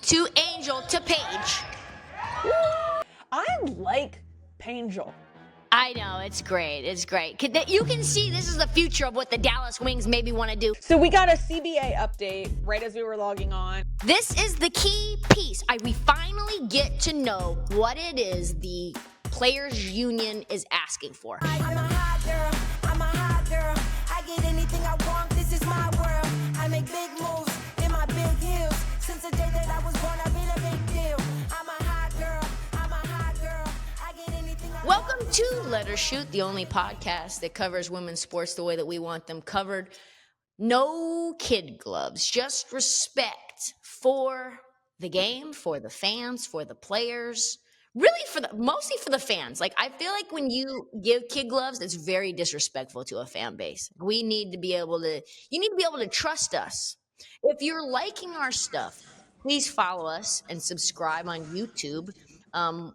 to Angel to Paige. I like Pangel. I know, it's great. It's great. You can see this is the future of what the Dallas Wings maybe want to do. So we got a CBA update right as we were logging on. This is the key piece. We finally get to know what it is the Players Union is asking for. I'm a hot girl. I'm a hot girl. I get anything I want. This is my world. I make big moves in my big heels. Since the day that I was born, I've been a big deal. I'm a hot girl. I'm a hot girl. I get anything I want. Welcome to Let Her Shoot, the only podcast that covers women's sports the way that we want them covered. No kid gloves, just respect for the game, for the fans, for the players. Really, mostly for the fans. I feel like when you give kid gloves, it's very disrespectful to a fan base. You need to be able to trust us. If you're liking our stuff, please follow us and subscribe on YouTube.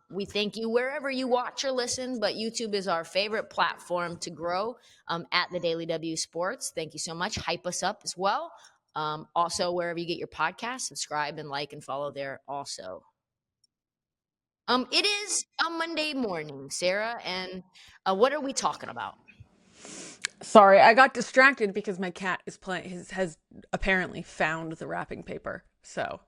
We thank you wherever you watch or listen, but YouTube is our favorite platform to grow at the Daily W Sports. Thank you so much. Hype us up as well. Also, wherever you get your podcast, subscribe and like and follow there also. It is a Monday morning, Sarah, and what are we talking about? Sorry, I got distracted because my cat has apparently found the wrapping paper. So,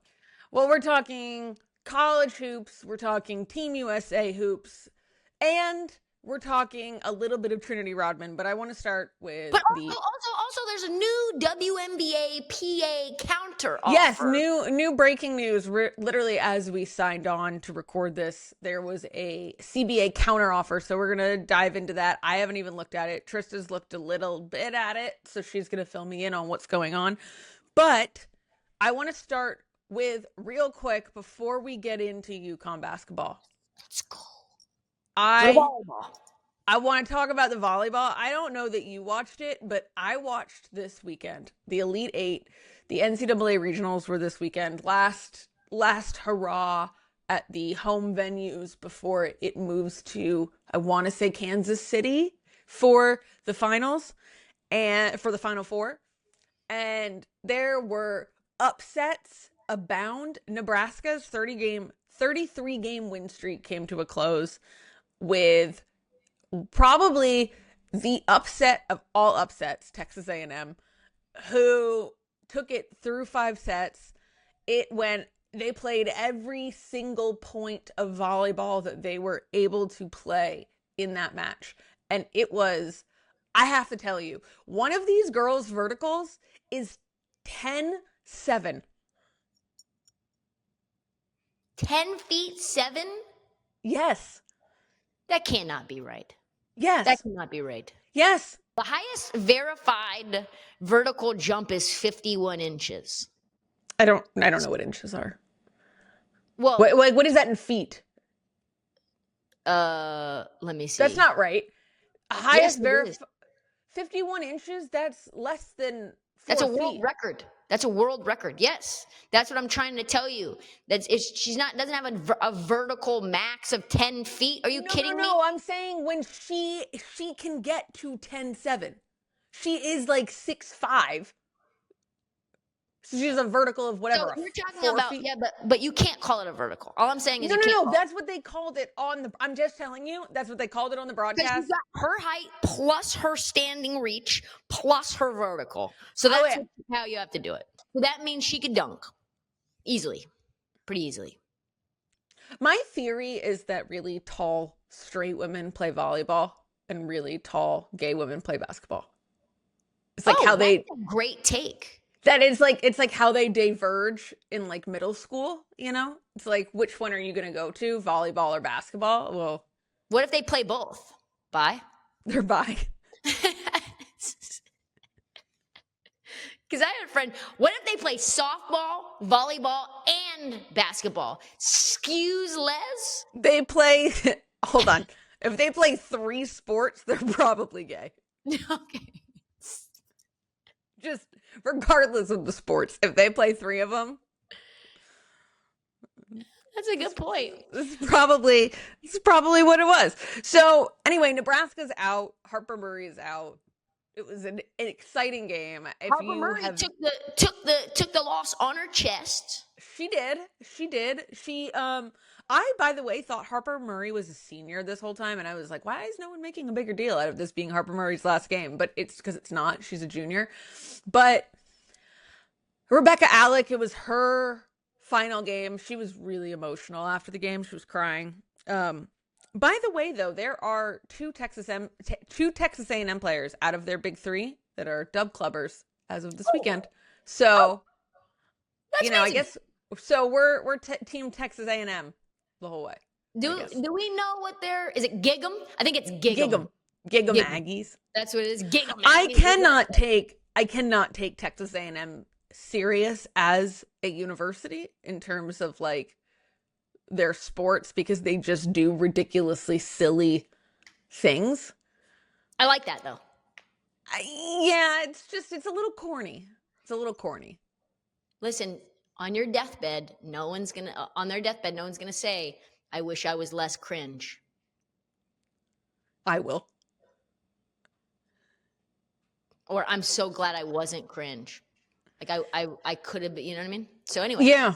well, we're talking college hoops, we're talking Team USA hoops, and we're talking a little bit of Trinity Rodman, but I want to start with also there's a new WNBA PA counter offer. Yes, new breaking news. Literally as we signed on to record this, there was a CBA counter offer, so we're going to dive into that. I haven't even looked at it. Trista's looked a little bit at it, so she's going to fill me in on what's going on. But I want to start with real quick before we get into UConn basketball. Let's go. I want to talk about the volleyball. I don't know that you watched it, but I watched this weekend. The Elite Eight, the NCAA regionals were this weekend. Last hurrah at the home venues before it moves to, I want to say, Kansas City for the finals and for the Final Four. And there were upsets abound. Nebraska's 33-game win streak came to a close with probably the upset of all upsets, Texas A&M, who took it through 5 sets. They played every single point of volleyball that they were able to play in that match. And it was, I have to tell you, one of these girls' verticals is 10-7. 10 feet 7? Yes. That cannot be right. Yes. That cannot be right. Yes. The highest verified vertical jump is 51 inches. I don't know what inches are. Well, what is that in feet? Let me see. That's not right. Highest 51 inches, that's less than 4 That's a feet. world record. That's a world record. Yes. That's what I'm trying to tell you. Doesn't have a vertical max of 10 feet. Are you kidding me? No, I'm saying when she can get to 10-7. She is like 6'5". So she's a vertical of whatever. So you're talking about feet. Yeah, but you can't call it a vertical. All I'm saying is no. That's what they called it on the. I'm just telling you. That's what they called it on the broadcast. Because you got her height plus her standing reach plus her vertical. So that's how you have to do it. So that means she could dunk easily, pretty easily. My theory is that really tall straight women play volleyball and really tall gay women play basketball. It's like how they. That's a great take. That is like, it's like how they diverge in like middle school, you know? It's like, which one are you going to go to, volleyball or basketball? Well, what if they play both? Bye. They're bi. Because I had a friend, what if they play softball, volleyball, and basketball? Excuse les? They play, hold on. If they play 3 sports, they're probably gay. Okay. Just regardless of the sports, if they play 3 of them. That's a good point. This is probably what it was. So anyway, Nebraska's out. Harper Murray is out. It was an exciting game. If Harper you Murray have, took the loss on her chest. she did. I, by the way, thought Harper Murray was a senior this whole time, and I was like, why is no one making a bigger deal out of this being Harper Murray's last game? But it's because it's not. She's a junior. But Rebecca Alec, it was her final game. She was really emotional after the game. She was crying. By the way, though, there are two Texas A&M players out of their big three that are dub clubbers as of this weekend. So, That's I amazing. guess so. We're team Texas A&M the whole way. Do we know what is it Gig'em? I think it's Gig'em. Gig'em Aggies. That's what it is. Gig'em. I cannot take Texas A&M serious as a university in terms of like their sports because they just do ridiculously silly things. I like that though. It's a little corny. Listen, on their deathbed, no one's gonna say, "I wish I was less cringe." I will. Or I'm so glad I wasn't cringe. Like I could have been, you know what I mean? So anyway. Yeah.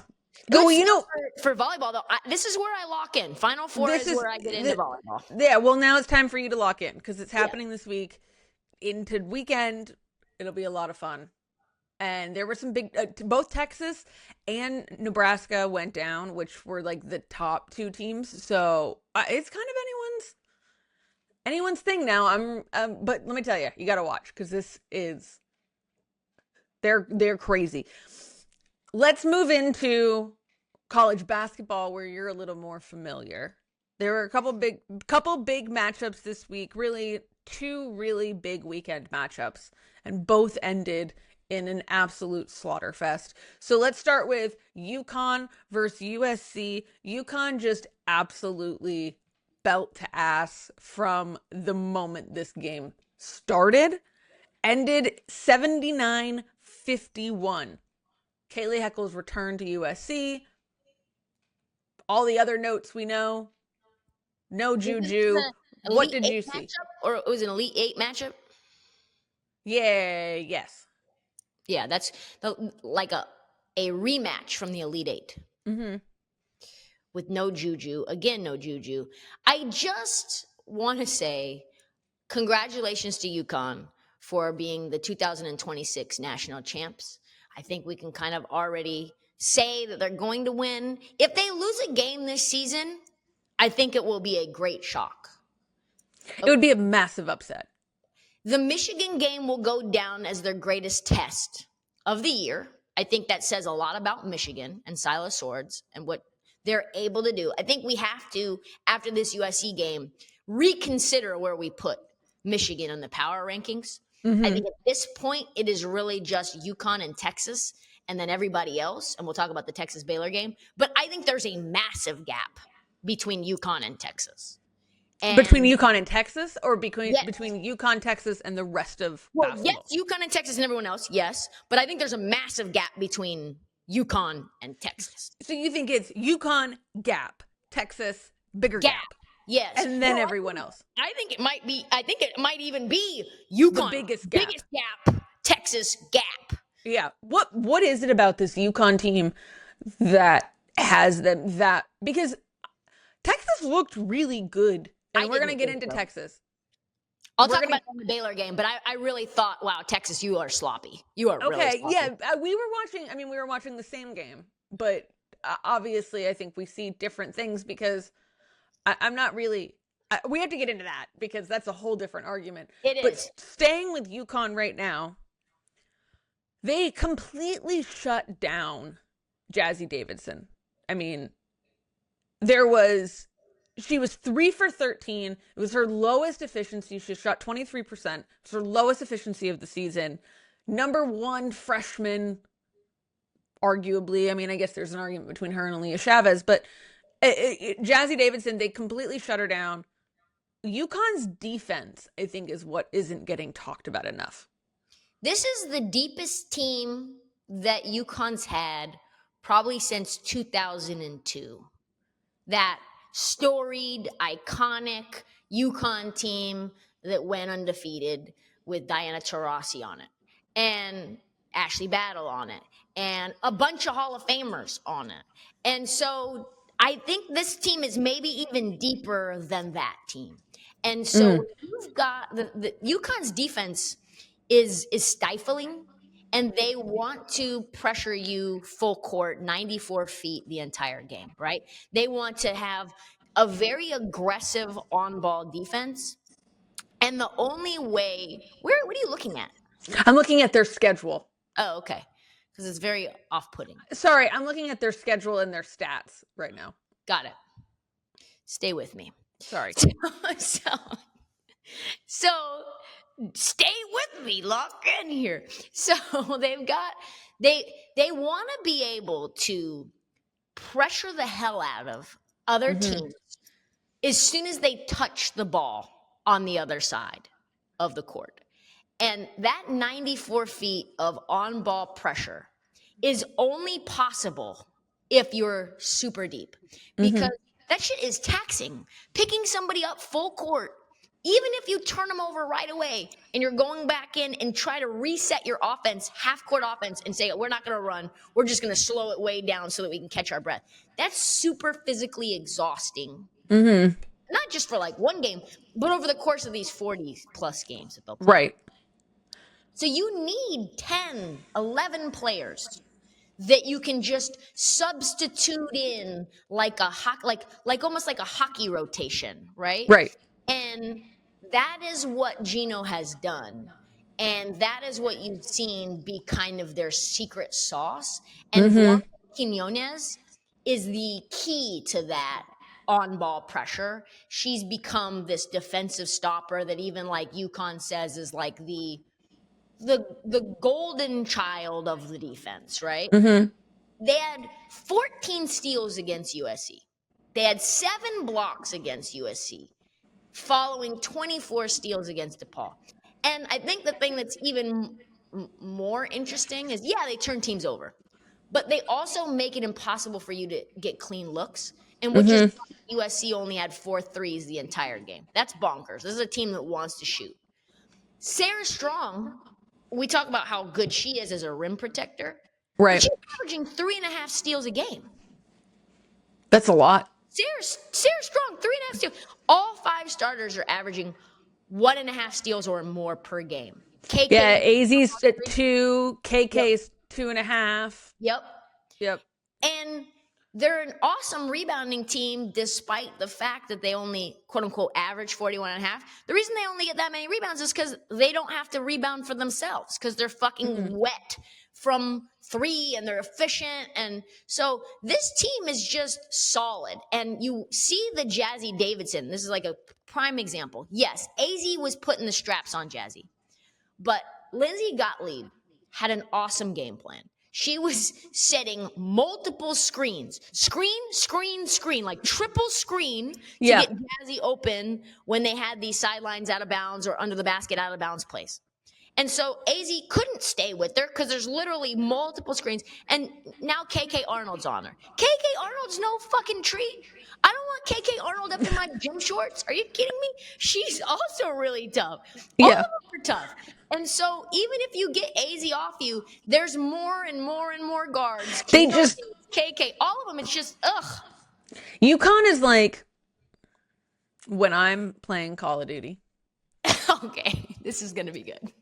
For volleyball though, this is where I lock in. Final Four is where I get into volleyball. Yeah, well now it's time for you to lock in because it's happening this week. Into weekend, it'll be a lot of fun. And there were some big, both Texas and Nebraska went down, which were like the top two teams. So it's kind of anyone's thing now. But let me tell you, you got to watch because they're crazy. Let's move into college basketball where you're a little more familiar. There were a couple big matchups this week, really two really big weekend matchups, and both ended in an absolute slaughterfest. So let's start with UConn versus USC. UConn just absolutely belt to ass from the moment this game started. Ended 79-51. Kaylee Heckle's return to USC. All the other notes we know. No Juju. What did you see? Or it was an Elite 8 matchup? Yeah, yes. Yeah, that's like a rematch from the Elite 8. Mm-hmm. With no Juju. Again, no Juju. I just want to say congratulations to UConn for being the 2026 national champs. I think we can kind of already say that they're going to win. If they lose a game this season, I think it will be a great shock. It would be a massive upset. The Michigan game will go down as their greatest test of the year. I think that says a lot about Michigan and Silas Swords and what they're able to do. I think we have to, after this USC game, reconsider where we put Michigan on the power rankings. Mm-hmm. I think at this point, it is really just UConn and Texas and then everybody else. And we'll talk about the Texas-Baylor game. But I think there's a massive gap between UConn and Texas. And between UConn and Texas, or between UConn, Texas, and the rest of basketball? Yes, UConn and Texas and everyone else, yes. But I think there's a massive gap between UConn and Texas. So you think it's UConn, gap, Texas, bigger gap. Yes. And then everyone else. I think it might even be UConn. The biggest gap, Texas gap. Yeah. What is it about this UConn team that has them that, because Texas looked really good. And we're going to get into Texas. I'll talk about the Baylor game, but I really thought, wow, Texas, you are sloppy. You are really sloppy. Yeah. We were watching the same game, but obviously I think we see different things because I'm not really, we have to get into that because that's a whole different argument. It is. But staying with UConn right now, they completely shut down Jazzy Davidson. I mean, she was 3 for 13. It was her lowest efficiency. She shot 23%. It was her lowest efficiency of the season. Number one freshman, arguably. I mean, I guess there's an argument between her and Aaliyah Chavez, but Jazzy Davidson, they completely shut her down. UConn's defense, I think, is what isn't getting talked about enough. This is the deepest team that UConn's had probably since 2002. That storied, iconic UConn team that went undefeated. with Diana Taurasi on it, and Ashley Battle on it, and a bunch of Hall of Famers on it. And so I think this team is maybe even deeper than that team. And so you've got the UConn's defense is stifling, and they want to pressure you full court, 94 feet the entire game, right? They want to have a very aggressive on-ball defense. And the only way, what are you looking at? I'm looking at their schedule. Oh, okay. Because it's very off-putting. Sorry, I'm looking at their schedule and their stats right now. Got it. Stay with me. Sorry. So stay with me, lock in here. So they want to be able to pressure the hell out of other teams as soon as they touch the ball on the other side of the court. And that 94 feet of on-ball pressure is only possible if you're super deep, because that shit is taxing. Picking somebody up full court, even if you turn them over right away and you're going back in and try to reset your offense, half-court offense, and say, we're not going to run, we're just going to slow it way down so that we can catch our breath. That's super physically exhausting. Not just for like one game, but over the course of these 40-plus games that they'll play. Right. So you need 10, 11 players that you can just substitute in like a like almost like a hockey rotation, right? Right. And that is what Gino has done. And that is what you've seen be kind of their secret sauce. And Blanca Quinones is the key to that on-ball pressure. She's become this defensive stopper that even like UConn says is like the golden child of the defense, right? They had 14 steals against USC. They had 7 blocks against USC, following 24 steals against DePaul. And I think the thing that's even more interesting is, yeah, they turn teams over, but they also make it impossible for you to get clean looks. And which is USC only had 4 threes the entire game. That's bonkers. This is a team that wants to shoot. Sarah Strong, we talk about how good she is as a rim protector. Right. She's averaging 3.5 steals a game. That's a lot. Sarah Strong, 3.5 steals. All 5 starters are averaging 1.5 steals or more per game. KK, yeah, AZ's at 2, KK's 2.5. Yep. And they're an awesome rebounding team despite the fact that they only, quote unquote, average 41.5. The reason they only get that many rebounds is because they don't have to rebound for themselves, because they're fucking wet from 3 and they're efficient. And so this team is just solid. And you see the Jazzy Davidson. This is like a prime example. Yes, AZ was putting the straps on Jazzy, but Lindsay Gottlieb had an awesome game plan. She was setting multiple screens, like triple screen to get Jazzy open when they had these sidelines out of bounds or under the basket out of bounds plays. And so AZ couldn't stay with her because there's literally multiple screens. And now KK Arnold's on her. KK Arnold's no fucking treat. I don't want KK Arnold up in my gym shorts. Are you kidding me? She's also really tough. All of them are tough. And so even if you get AZ off you, there's more and more and more guards. They just KK, all of them. It's just ugh. UConn is like when I'm playing Call of Duty. Okay, this is gonna be good.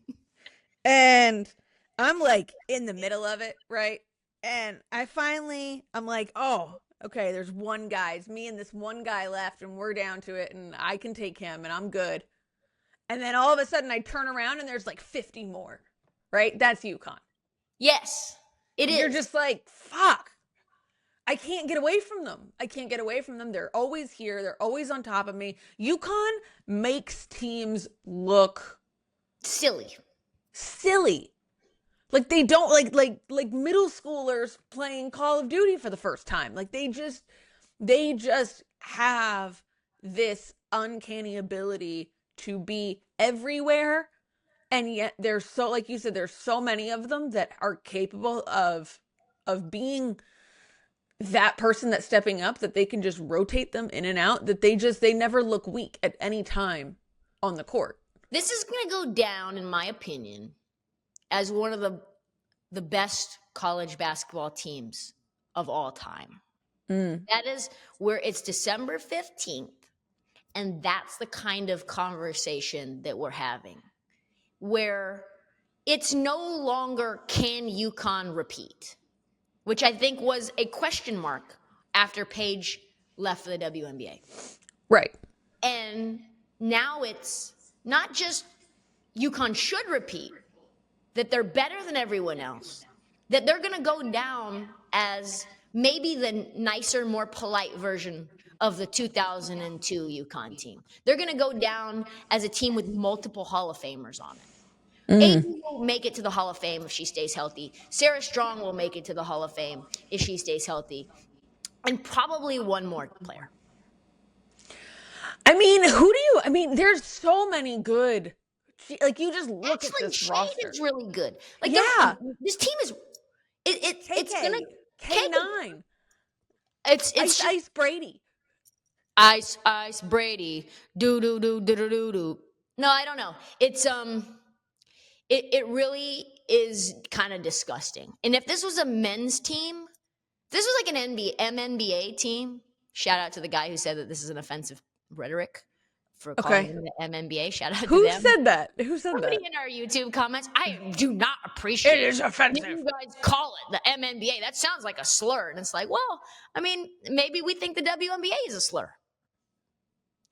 And I'm like in the middle of it, right? And I'm like, oh, okay, there's one guy. It's me and this one guy left, and we're down to it, and I can take him, and I'm good. And then all of a sudden I turn around and there's like 50 more, right? That's UConn. Yes, it is. You're just like, fuck. I can't get away from them. They're always here. They're always on top of me. UConn makes teams look silly. Like they don't like middle schoolers playing Call of Duty for the first time. Like they just have this uncanny ability to be everywhere, and yet there's so, like you said, there's so many of them that are capable of being that person that's stepping up, that they can just rotate them in and out, that they never look weak at any time on the court. This is going to go down, in my opinion, as one of the best college basketball teams of all time. That is where it's December 15th, and that's the kind of conversation that we're having, where it's no longer can UConn repeat, which I think was a question mark after Paige left for the WNBA. Right. And now it's not just UConn should repeat, that they're better than everyone else, that they're going to go down as maybe the nicer, more polite version of the 2002 UConn team. They're going to go down as a team with multiple Hall of Famers on it. Paige will make it to the Hall of Fame if she stays healthy. Sarah Strong will make it to the Hall of Fame if she stays healthy. And probably one more player. I mean, there's so many good, like, you just look at this Shade roster. is really good. Like, yeah. This team is, it's gonna, K9. It's Ice Brady. Ice Brady. Do. No, I don't know. It's, it really is kind of disgusting. And if this was a men's team, this was like an MNBA team. Shout out to the guy who said that this is an offensive rhetoric for calling it the MNBA. Shout out to them. Who said that? Somebody in our YouTube comments. I do not appreciate it. Is offensive. You guys call it the MNBA. That sounds like a slur. And it's like, well, I mean, maybe we think the WNBA is a slur.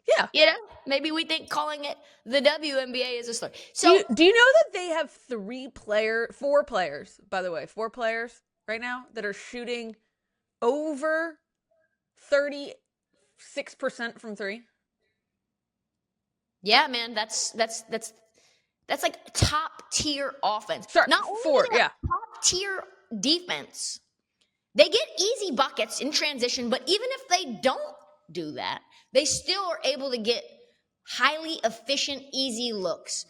Yeah. You know, maybe we think calling it the WNBA is a slur. So do you know that they have 4 players, by the way, 4 players right now that are shooting over 36% from 3? Yeah, man, that's like top tier offense. Sorry, not only 4, top tier defense. They get easy buckets in transition, but even if they don't do that, they still are able to get highly efficient, easy looks.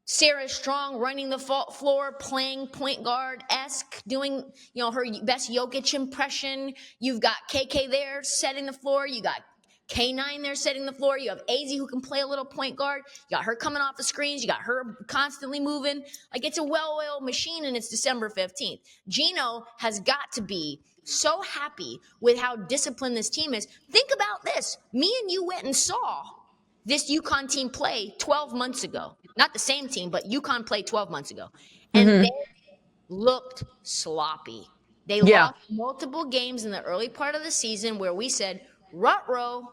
Sarah Strong running the floor, playing point guard-esque, doing, her best Jokic impression. You've got KK there setting the floor. You got K9 there setting the floor. You have AZ who can play a little point guard. You got her coming off the screens. You got her constantly moving. Like, it's a well-oiled machine, and it's December 15th. Gino has got to be so happy with how disciplined this team is. Think about this. Me and you went and saw this UConn team play 12 months ago. Not the same team, but UConn played 12 months ago. And they looked sloppy. They lost multiple games in the early part of the season where we said, ruh-roh,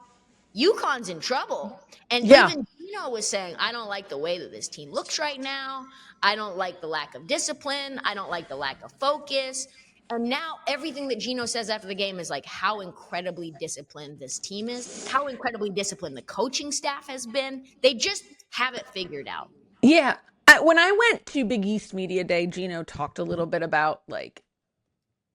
UConn's in trouble. And even Gino was saying, I don't like the way that this team looks right now. I don't like the lack of discipline. I don't like the lack of focus. And now everything that Gino says after the game is like how incredibly disciplined this team is, how incredibly disciplined the coaching staff has been. They just have it figured out. Yeah. When I went to Big East Media Day, Gino talked a little bit about, like,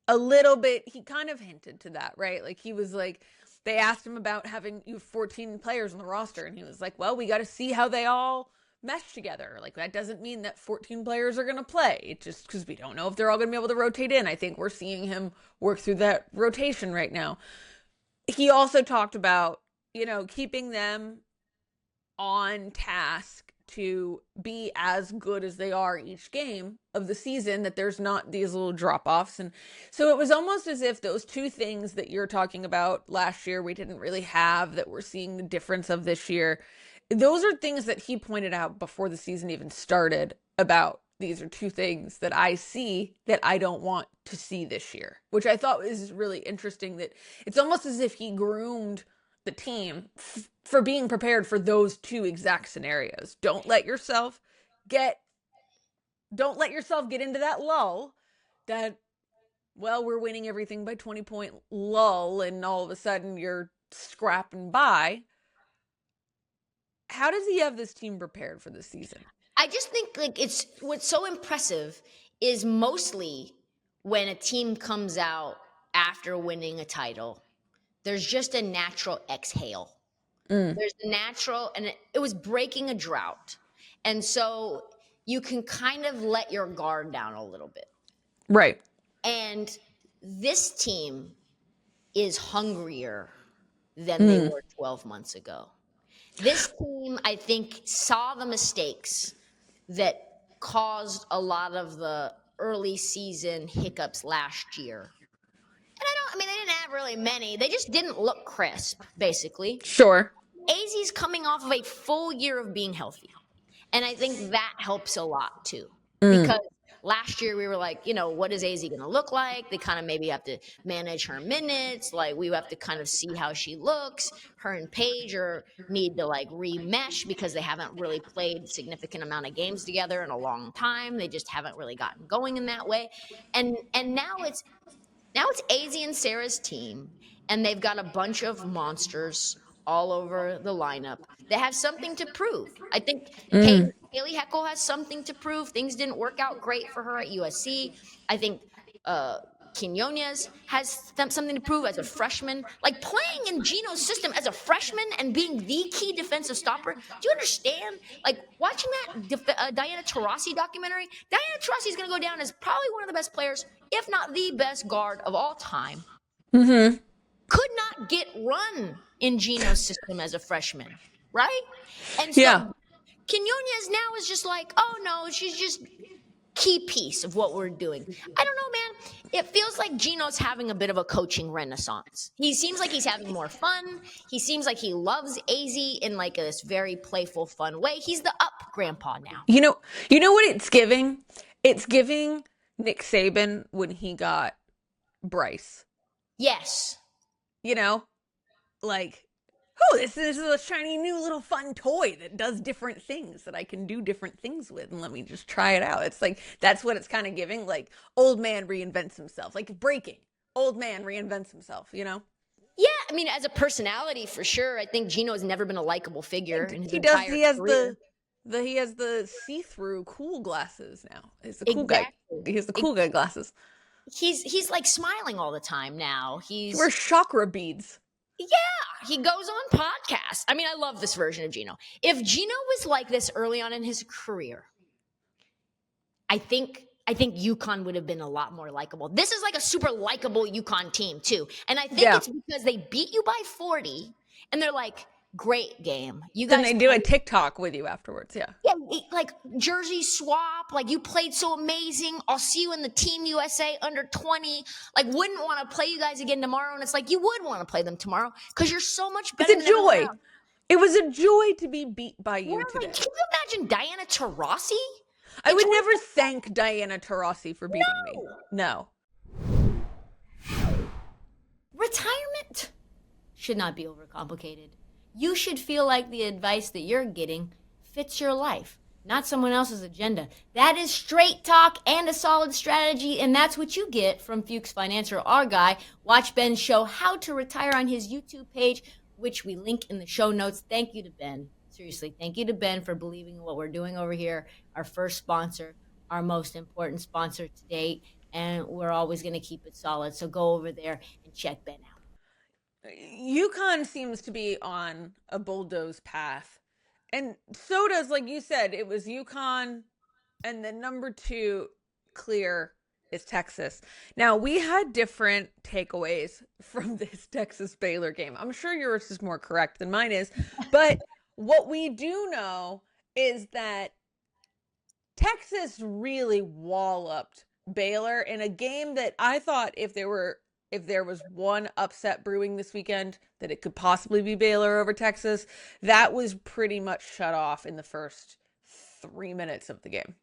he kind of hinted to that, right? Like, he was like, they asked him about having 14 players on the roster, and he was like, well, we got to see how they all mesh together. Like, that doesn't mean that 14 players are going to play. It's just because we don't know if they're all going to be able to rotate in. I think we're seeing him work through that rotation right now. He also talked about, keeping them on task to be as good as they are each game of the season, that there's not these little drop-offs. And so it was almost as if those 2 things that you're talking about last year we didn't really have, that we're seeing the difference of this year. Those are things that he pointed out before the season even started about, these are 2 things that I see that I don't want to see this year, which I thought was really interesting, that it's almost as if he groomed the team for being prepared for those 2 exact scenarios. Don't let yourself get into that lull that, well, we're winning everything by 20-point lull, and all of a sudden you're scrapping by. How does he have this team prepared for this season? I just think, like, it's what's so impressive is mostly when a team comes out after winning a title, there's just a natural exhale. There's a natural, and it was breaking a drought. And so you can kind of let your guard down a little bit. Right. And this team is hungrier than they were 12 months ago. This team, I think, saw the mistakes that caused a lot of the early season hiccups last year. And I mean, they didn't have really many. They just didn't look crisp, basically. Sure. AZ's coming off of a full year of being healthy. And I think that helps a lot too. Because last year we were like, what is AZ going to look like? They kind of maybe have to manage her minutes. Like we have to kind of see how she looks. Her and Paige need to like remesh because they haven't really played a significant amount of games together in a long time. They just haven't really gotten going in that way. And now it's AZ and Sarah's team, and they've got a bunch of monsters all over the lineup. They have something to prove. I think Haley Heckel has something to prove. Things didn't work out great for her at USC. I think Quinones has something to prove as a freshman. Like playing in Gino's system as a freshman and being the key defensive stopper. Do you understand? Like watching that Diana Taurasi documentary, Diana Taurasi is going to go down as probably one of the best players, if not the best guard of all time. Mm-hmm. Could not get run in Gino's system as a freshman, right? And so Quinones now is just like, oh no, she's just key piece of what we're doing. I don't know, man. It feels like Gino's having a bit of a coaching renaissance. He seems like he's having more fun. He seems like he loves AZ in like this very playful, fun way. He's the up grandpa now. You know what it's giving? It's giving Nick Saban when he got Bryce. Yes. Like, oh, this is a shiny new little fun toy that does different things that I can do different things with, and let me just try it out. It's like, that's what it's kind of giving, like, old man reinvents himself. Like, breaking. Old man reinvents himself, Yeah, I mean, as a personality, for sure. I think Gino has never been a likable figure in his entire career. He has the see-through cool glasses now. He's the cool guy. He has the cool guy glasses. He's like smiling all the time now. He wears chakra beads. Yeah, he goes on podcasts. I mean, I love this version of Gino. If Gino was like this early on in his career, I think UConn would have been a lot more likable. This is like a super likable UConn team too. And I think it's because they beat you by 40 and they're like, great game. You guys. And they do a TikTok with you afterwards. Yeah. Yeah. Like jersey swap. Like you played so amazing. I'll see you in the Team USA under 20. Like wouldn't want to play you guys again tomorrow. And it's like, you would want to play them tomorrow because you're so much better. It's a joy. It was a joy to be beat by you today. Like, can you imagine Diana Taurasi? I would never thank Diana Taurasi for beating me. No. Retirement should not be overcomplicated. You should feel like the advice that you're getting fits your life, not someone else's agenda. That is straight talk and a solid strategy, and that's what you get from Fuchs Financial, our guy. Watch Ben's show, How to Retire, on his YouTube page, which we link in the show notes. Thank you to Ben. Seriously, thank you to Ben for believing in what we're doing over here. Our first sponsor, our most important sponsor to date, and we're always going to keep it solid. So go over there and check Ben out. UConn seems to be on a bulldoze path. And so does, like you said, it was UConn, and then number 2 clear is Texas. Now, we had different takeaways from this Texas-Baylor game. I'm sure yours is more correct than mine is. But what we do know is that Texas really walloped Baylor in a game that I thought if there was one upset brewing this weekend, that it could possibly be Baylor over Texas. That was pretty much shut off in the first 3 minutes of the game.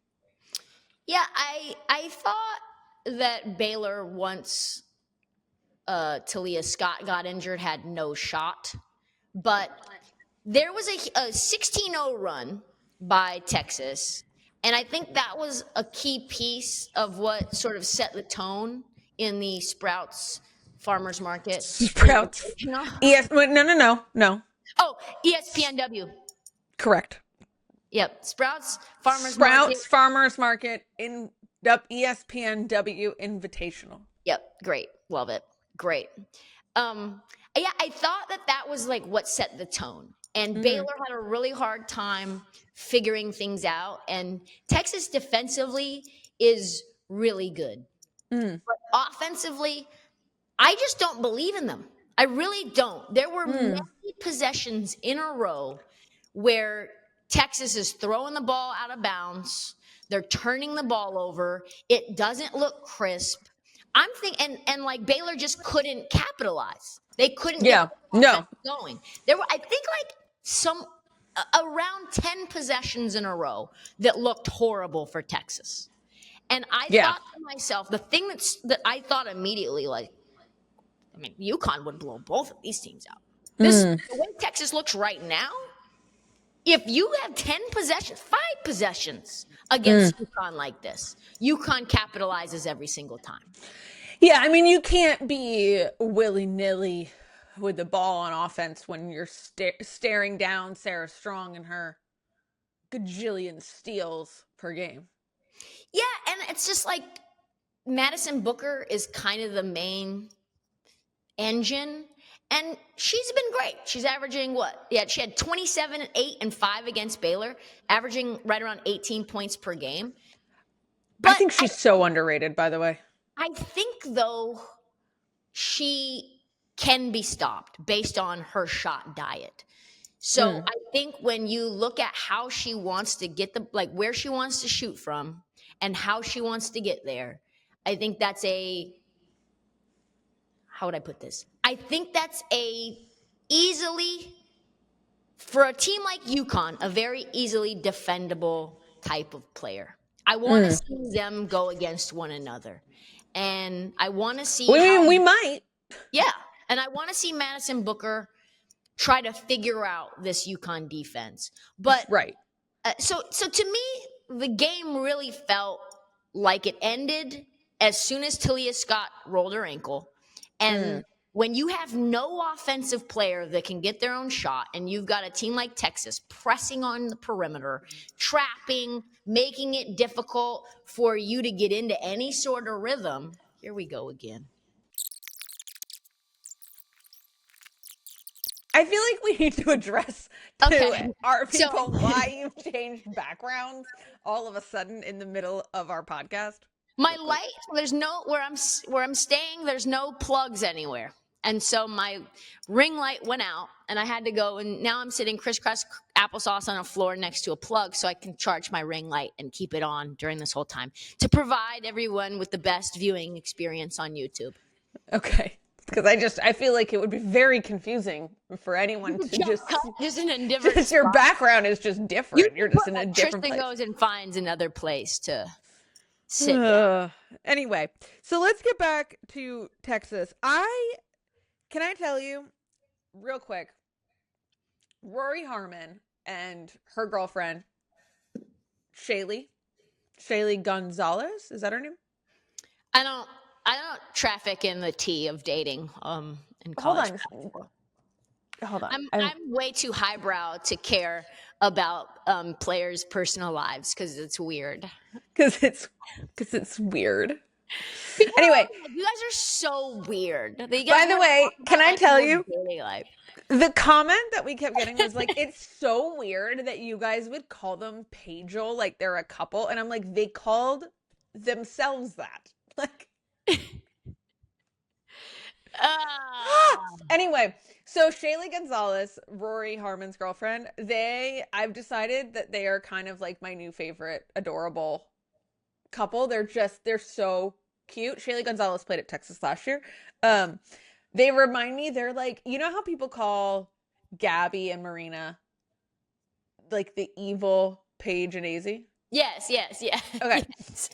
Yeah, I thought that Baylor, once Talia Scott got injured, had no shot. But there was a 16-0 run by Texas, and I think that was a key piece of what sort of set the tone in the Sprouts Farmers Market. Sprouts. Yes. No. Oh, ESPNW. Correct. Yep. Sprouts Farmers Market. Sprouts Farmers Market in ESPNW Invitational. Yep. Great. Love it. Great. Yeah, I thought that was like what set the tone. And Baylor had a really hard time figuring things out. And Texas defensively is really good. But offensively, I just don't believe in them. I really don't. There were many possessions in a row where Texas is throwing the ball out of bounds. They're turning the ball over. It doesn't look crisp. I'm thinking, and like Baylor just couldn't capitalize. They couldn't get no. going. There were, I think, like around 10 possessions in a row that looked horrible for Texas. And I thought to myself, the thing that I thought immediately, like, I mean, UConn would blow both of these teams out. The way Texas looks right now, if you have 10 possessions, 5 possessions against UConn like this, UConn capitalizes every single time. Yeah, I mean, you can't be willy-nilly with the ball on offense when you're staring down Sarah Strong and her gajillion steals per game. Yeah, and it's just like Madison Booker is kind of the main engine, and she's been great. She's averaging what? Yeah, she had 27, 8, and 5 against Baylor, averaging right around 18 points per game. But I think she's so underrated, by the way. I think, though, she can be stopped based on her shot diet. So I think when you look at how she wants to get where she wants to shoot from and how she wants to get there, I think that's how would I put this? I think that's for a team like UConn, a very easily defendable type of player. I want to see them go against one another. And I want to see we might. Yeah. And I want to see Madison Booker try to figure out this UConn defense. But so to me, the game really felt like it ended as soon as Talia Scott rolled her ankle. And when you have no offensive player that can get their own shot, and you've got a team like Texas pressing on the perimeter, trapping, making it difficult for you to get into any sort of rhythm, here we go again. I feel like we need to address to our people why you've changed backgrounds all of a sudden in the middle of our podcast. My light, there's no where I'm staying, there's no plugs anywhere. And so my ring light went out and I had to go, and now I'm sitting crisscross applesauce on a floor next to a plug so I can charge my ring light and keep it on during this whole time to provide everyone with the best viewing experience on YouTube. Okay. Because I feel like it would be very confusing for anyone to just in a different just your background is just different. You're just in a different place. Tristan goes and finds another place to sit down. Anyway, so let's get back to Texas. Can I tell you real quick, Rory Harmon and her girlfriend, Shaylee Gonzalez, is that her name? I don't traffic in the tea of dating in college. Hold on. I'm way too highbrow to care about players' personal lives because it's weird. Because it's weird. People anyway, you guys are so weird. By the way, can I tell you? The comment that we kept getting was like, it's so weird that you guys would call them Pageal, like they're a couple. And I'm like, they called themselves that. Like, anyway, so Shaylee Gonzalez, Rory Harmon's girlfriend, I've decided that they are kind of like my new favorite adorable couple. They're so cute. Shaylee Gonzalez played at Texas last year. They remind me, they're like, you know how people call Gabby and Marina like the evil Paige and Azzy? Yes. Okay. Yes.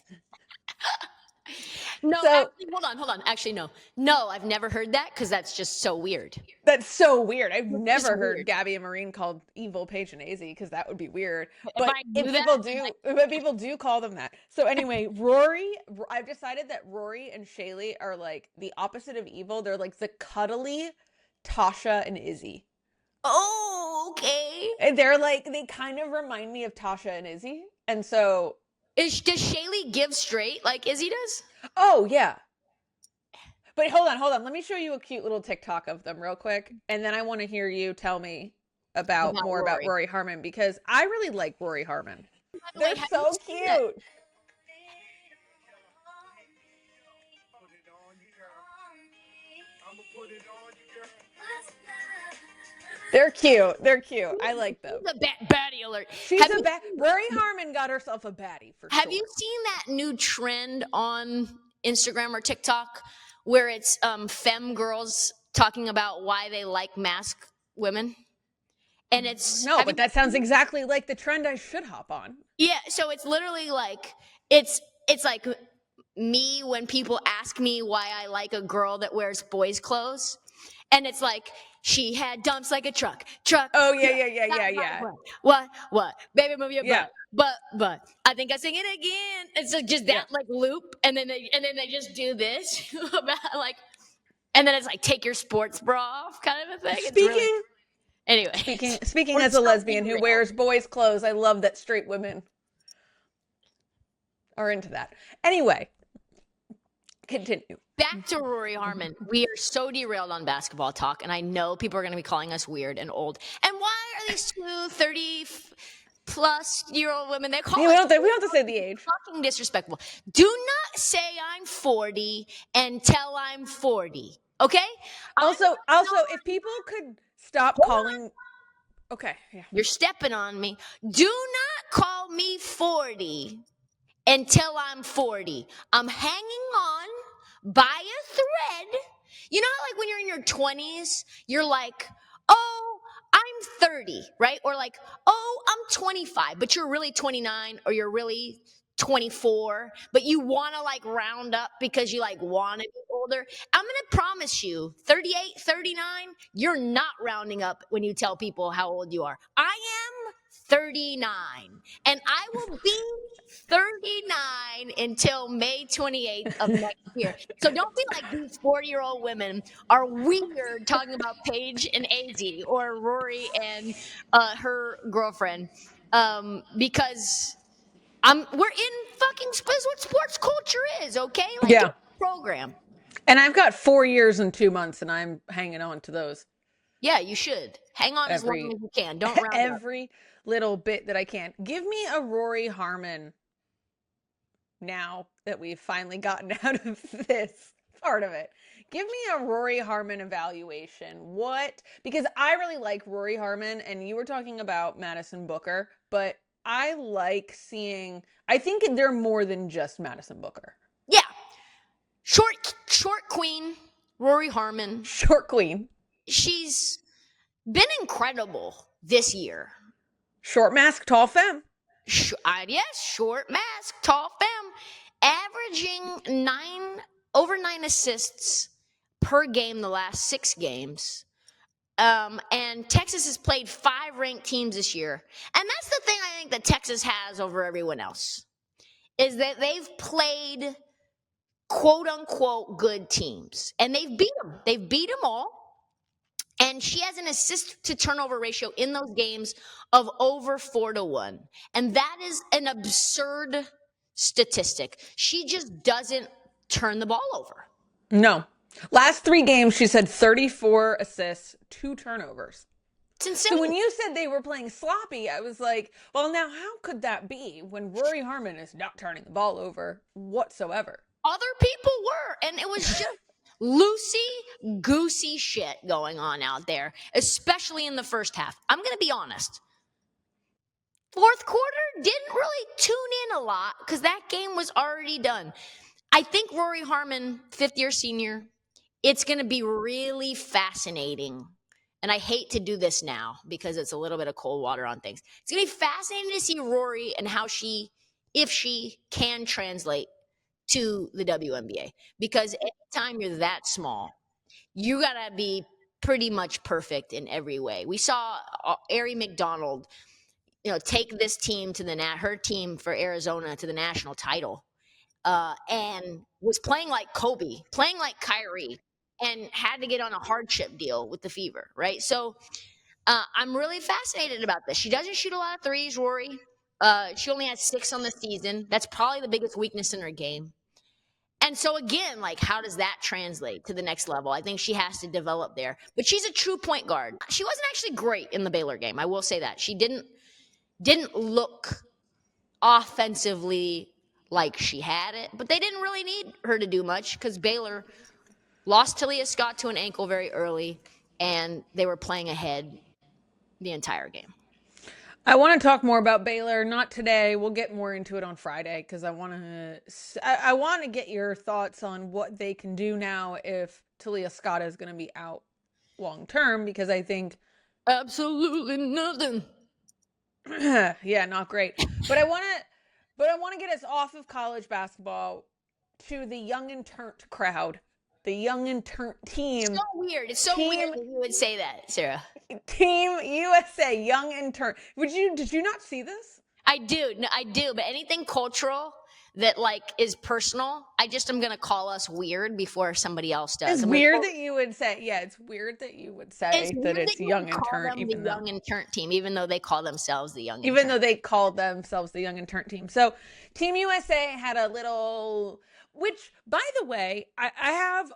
No, actually, hold on. Actually, no. No, I've never heard that because that's just so weird. That's so weird. I've never heard Gabby and Marine called evil Paige and Azzy because that would be weird. But if people do call them that. So anyway, I've decided that Rory and Shaylee are like the opposite of evil. They're like the cuddly Tasha and Izzy. Oh, okay. And they're like, they kind of remind me of Tasha and Izzy. And so... Does Shaylee give straight like Izzy does? Oh, yeah. But hold on. Let me show you a cute little TikTok of them real quick. And then I want to hear you tell me about Rory Harmon because I really like Rory Harmon. They're so cute. They're cute. They're cute. I like them. The baddie alert. She's a bad. Rory Harmon got herself a baddie for sure. Have you seen that new trend on Instagram or TikTok where it's femme girls talking about why they like mask women? And it's no, but that sounds exactly like the trend I should hop on. Yeah, so it's literally like it's like me when people ask me why I like a girl that wears boys' clothes, and it's like she had dumps like a truck. Oh yeah. What? Baby, move your butt. But I think I sing it again. It's just that like loop, and then they just do this about like, and then it's like take your sports bra off kind of a thing. Anyway, speaking as a lesbian who wears boys' clothes, I love that straight women are into that. Anyway, continue. Back to Rory Harmon. We are so derailed on basketball talk, and I know people are going to be calling us weird and old. And why are these two 30-plus-year-old women? They call us. We don't have to say the age. Fucking disrespectful. Do not say I'm 40 until I'm 40. Okay. Also, if people could stop calling. Okay. Yeah. You're stepping on me. Do not call me 40 until I'm 40. I'm hanging on by a thread. You know how like when you're in your 20s, you're like, oh, I'm 30, right? Or like, oh, I'm 25, but you're really 29 or you're really 24, but you want to like round up because you like want to be older. I'm going to promise you 38, 39, you're not rounding up when you tell people how old you are. I am 39 and I will be 39 until May 28th of next year. So don't be like these 40-year-old women are weird talking about Paige and AZ or Rory and her girlfriend because we're in fucking what sports culture is, okay? Like, yeah. Program. And I've got 4 years and 2 months, and I'm hanging on to those. Yeah, you should. Hang on as long as you can. Don't round every little bit that I can. Give me a Rory Harmon now that we've finally gotten out of this part of it. Give me a Rory Harmon evaluation. What? Because I really like Rory Harmon, and you were talking about Madison Booker, but I like seeing, I think they're more than just Madison Booker. Yeah. Short queen, Rory Harmon. Short queen. She's been incredible this year. Short mask, tall femme. Yes, short mask, tall femme. Averaging over 9 assists per game the last 6 games. And Texas has played 5 ranked teams this year. And that's the thing I think that Texas has over everyone else, is that they've played quote unquote good teams. And they've beat them. They've beat them all. And she has an assist to turnover ratio in those games of over 4-1. And that is an absurd statistic. She just doesn't turn the ball over. No. Last 3 games, she's had 34 assists, 2 turnovers. It's insane. So when you said they were playing sloppy, I was like, well, now how could that be when Rory Harmon is not turning the ball over whatsoever? Other people were, and it was just loosey-goosey shit going on out there, especially in the first half. I'm going to be honest. Fourth quarter, didn't really tune in a lot because that game was already done. I think Rory Harmon, 5th-year senior, it's going to be really fascinating. And I hate to do this now because it's a little bit of cold water on things. It's going to be fascinating to see Rory and how if she can translate to the WNBA. Because anytime you're that small, you got to be pretty much perfect in every way. We saw Ari McDonald, take this team to her team for Arizona to the national title. And was playing like Kobe, playing like Kyrie, and had to get on a hardship deal with the Fever, right? So I'm really fascinated about this. She doesn't shoot a lot of threes, Rory. She only has 6 on the season. That's probably the biggest weakness in her game. And so again, like, how does that translate to the next level? I think she has to develop there. But she's a true point guard. She wasn't actually great in the Baylor game. I will say that. She didn't look offensively like she had it, but they didn't really need her to do much because Baylor lost Talia Scott to an ankle very early, and they were playing ahead the entire game. I want to talk more about Baylor. Not today. We'll get more into it on Friday because I want to get your thoughts on what they can do now if Talia Scott is going to be out long term, because I think absolutely nothing. Yeah, not great. But I want to get us off of college basketball to the young and turnt crowd. The young and turnt team. So weird. It's so weird that you would say that, Sarah. Team USA, young and turnt. Did you not see this? I do. No, I do. But anything cultural that like is personal, I just am going to call us weird before somebody else does. It's weird that you would say, it's weird that you would say that it's young and turnt. Even the young and turnt team, even though they call themselves the young and even turnt. though they called themselves the young and turnt team. So Team USA had a little, which by the way, I have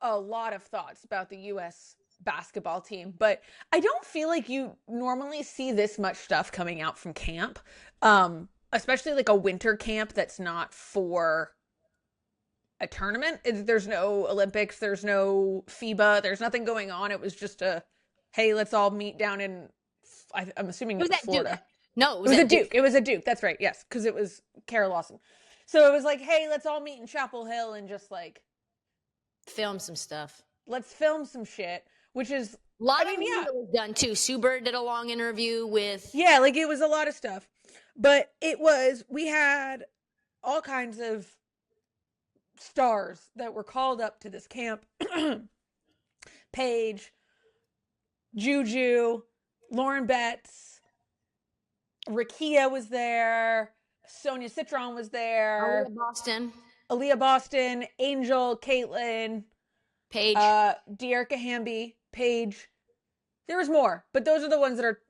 a lot of thoughts about the US basketball team, but I don't feel like you normally see this much stuff coming out from camp, especially like a winter camp that's not for a tournament. There's no Olympics, there's no FIBA, there's nothing going on. It was just hey, let's all meet down in, I'm assuming it was Florida. Duke? No, it was a Duke. It was a Duke. That's right. Yes, because it was Kara Lawson. So it was like, hey, let's all meet in Chapel Hill and just like film some stuff. Let's film some shit, which is a lot of it was done too. Sue Bird did a long interview with. Yeah, like it was a lot of stuff. But we had all kinds of stars that were called up to this camp. Paige, Juju, Lauren Betts, Rakia was there, Sonia Citron was there, Aaliyah Boston, Angel, Caitlin, Paige, Dearica Hamby, Paige. There was more, but those are the ones that are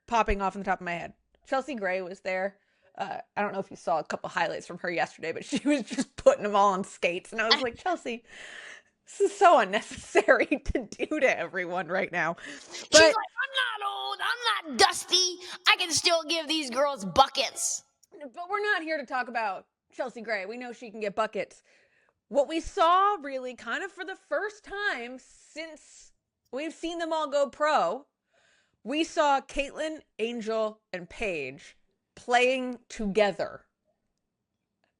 popping off on the top of my head. Chelsea Gray was there. I don't know if you saw a couple highlights from her yesterday, but she was just putting them all on skates. And I was like, Chelsea, this is so unnecessary to do to everyone right now. But she's like, I'm not old. I'm not dusty. I can still give these girls buckets. But we're not here to talk about Chelsea Gray. We know she can get buckets. What we saw really kind of for the first time since we've seen them all go pro, we saw Caitlin, Angel, and Paige playing together.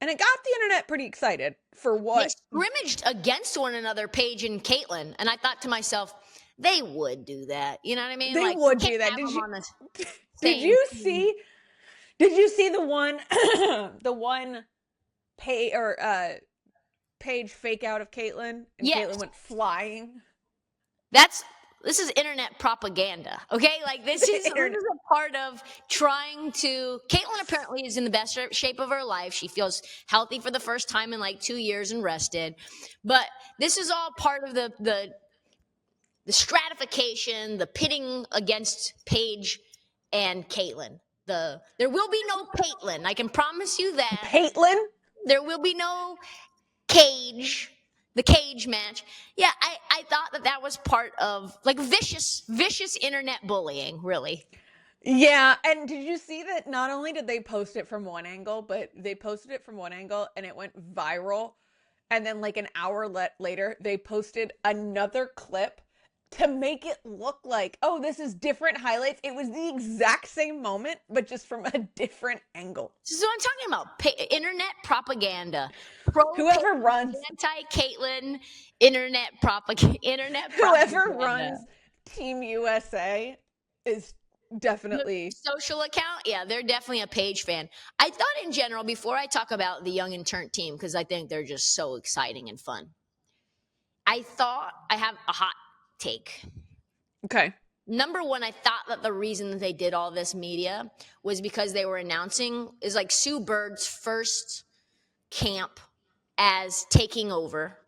And it got the internet pretty excited for what? They scrimmaged against one another, Paige and Caitlin. And I thought to myself, they would do that. You know what I mean? They would do that. Did you see the one Paige fake out of Caitlin? And yes. Caitlin went flying. This is internet propaganda, okay? Like, this is a part of trying to... Caitlin apparently is in the best shape of her life. She feels healthy for the first time in, like, 2 years and rested. But this is all part of the stratification, the pitting against Paige and Caitlin. There will be no Caitlin. I can promise you that. Caitlin? There will be no cage... The cage match. Yeah, I thought that was part of like vicious internet bullying, really. Yeah, and did you see that not only did they post it from one angle, but they posted it from one angle and it went viral. And then like an hour later, they posted another clip to make it look like, oh, this is different highlights. It was the exact same moment, but just from a different angle. This is what I'm talking about. Internet propaganda. Whoever runs anti-Caitlin internet propaganda. Whoever runs Team USA is definitely... The social account? Yeah, they're definitely a Paige fan. I thought in general, before I talk about the young and turnt team, because I think they're just so exciting and fun, I thought I have a hot take. Okay. Number one, I thought that the reason that they did all this media was because they were announcing is like Sue Bird's first camp as taking over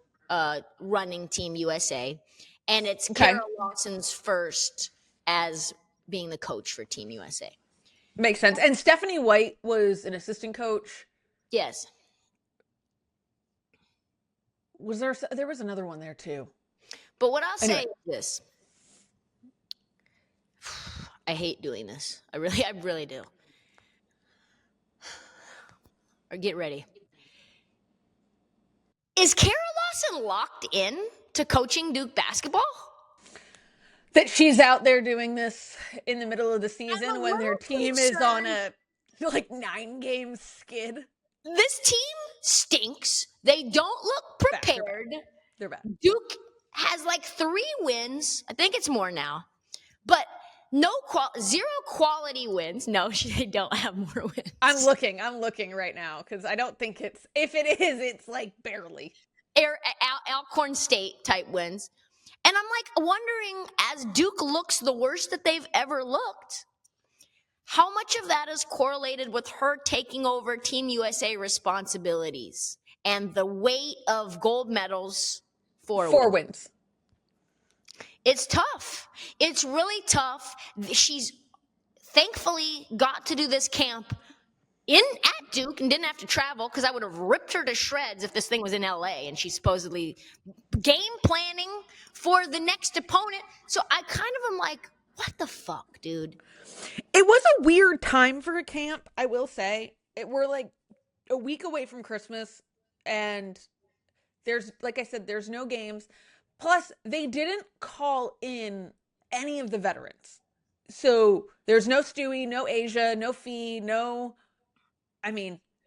running Team USA, and it's Kara Lawson's first as being the coach for Team USA. Makes sense. And Stephanie White was an assistant coach. Yes. There was another one there too. But what I'll say is this. I hate doing this. I really do. Or get ready. Is Kara Lawson locked in to coaching Duke basketball? that she's out there doing this in the middle of the season when their team is on a 9-game skid. This team stinks. They don't look prepared. They're bad. Duke has 3 wins. I think it's more now. But zero quality wins. No, they don't have more wins. I'm looking right now because I don't think if it is, it's barely. Alcorn State type wins. And I'm wondering, as Duke looks the worst that they've ever looked, how much of that is correlated with her taking over Team USA responsibilities and the weight of gold medals for 4 wins. It's tough. It's really tough. She's thankfully got to do this camp at Duke and didn't have to travel, because I would have ripped her to shreds if this thing was in LA and she's supposedly game planning for the next opponent. So I kind of am like, what the fuck, dude? It was a weird time for a camp, I will say. We're a week away from Christmas, and there's, like I said, there's no games. Plus, they didn't call in any of the veterans. So there's no Stewie, no Asia, no Fee,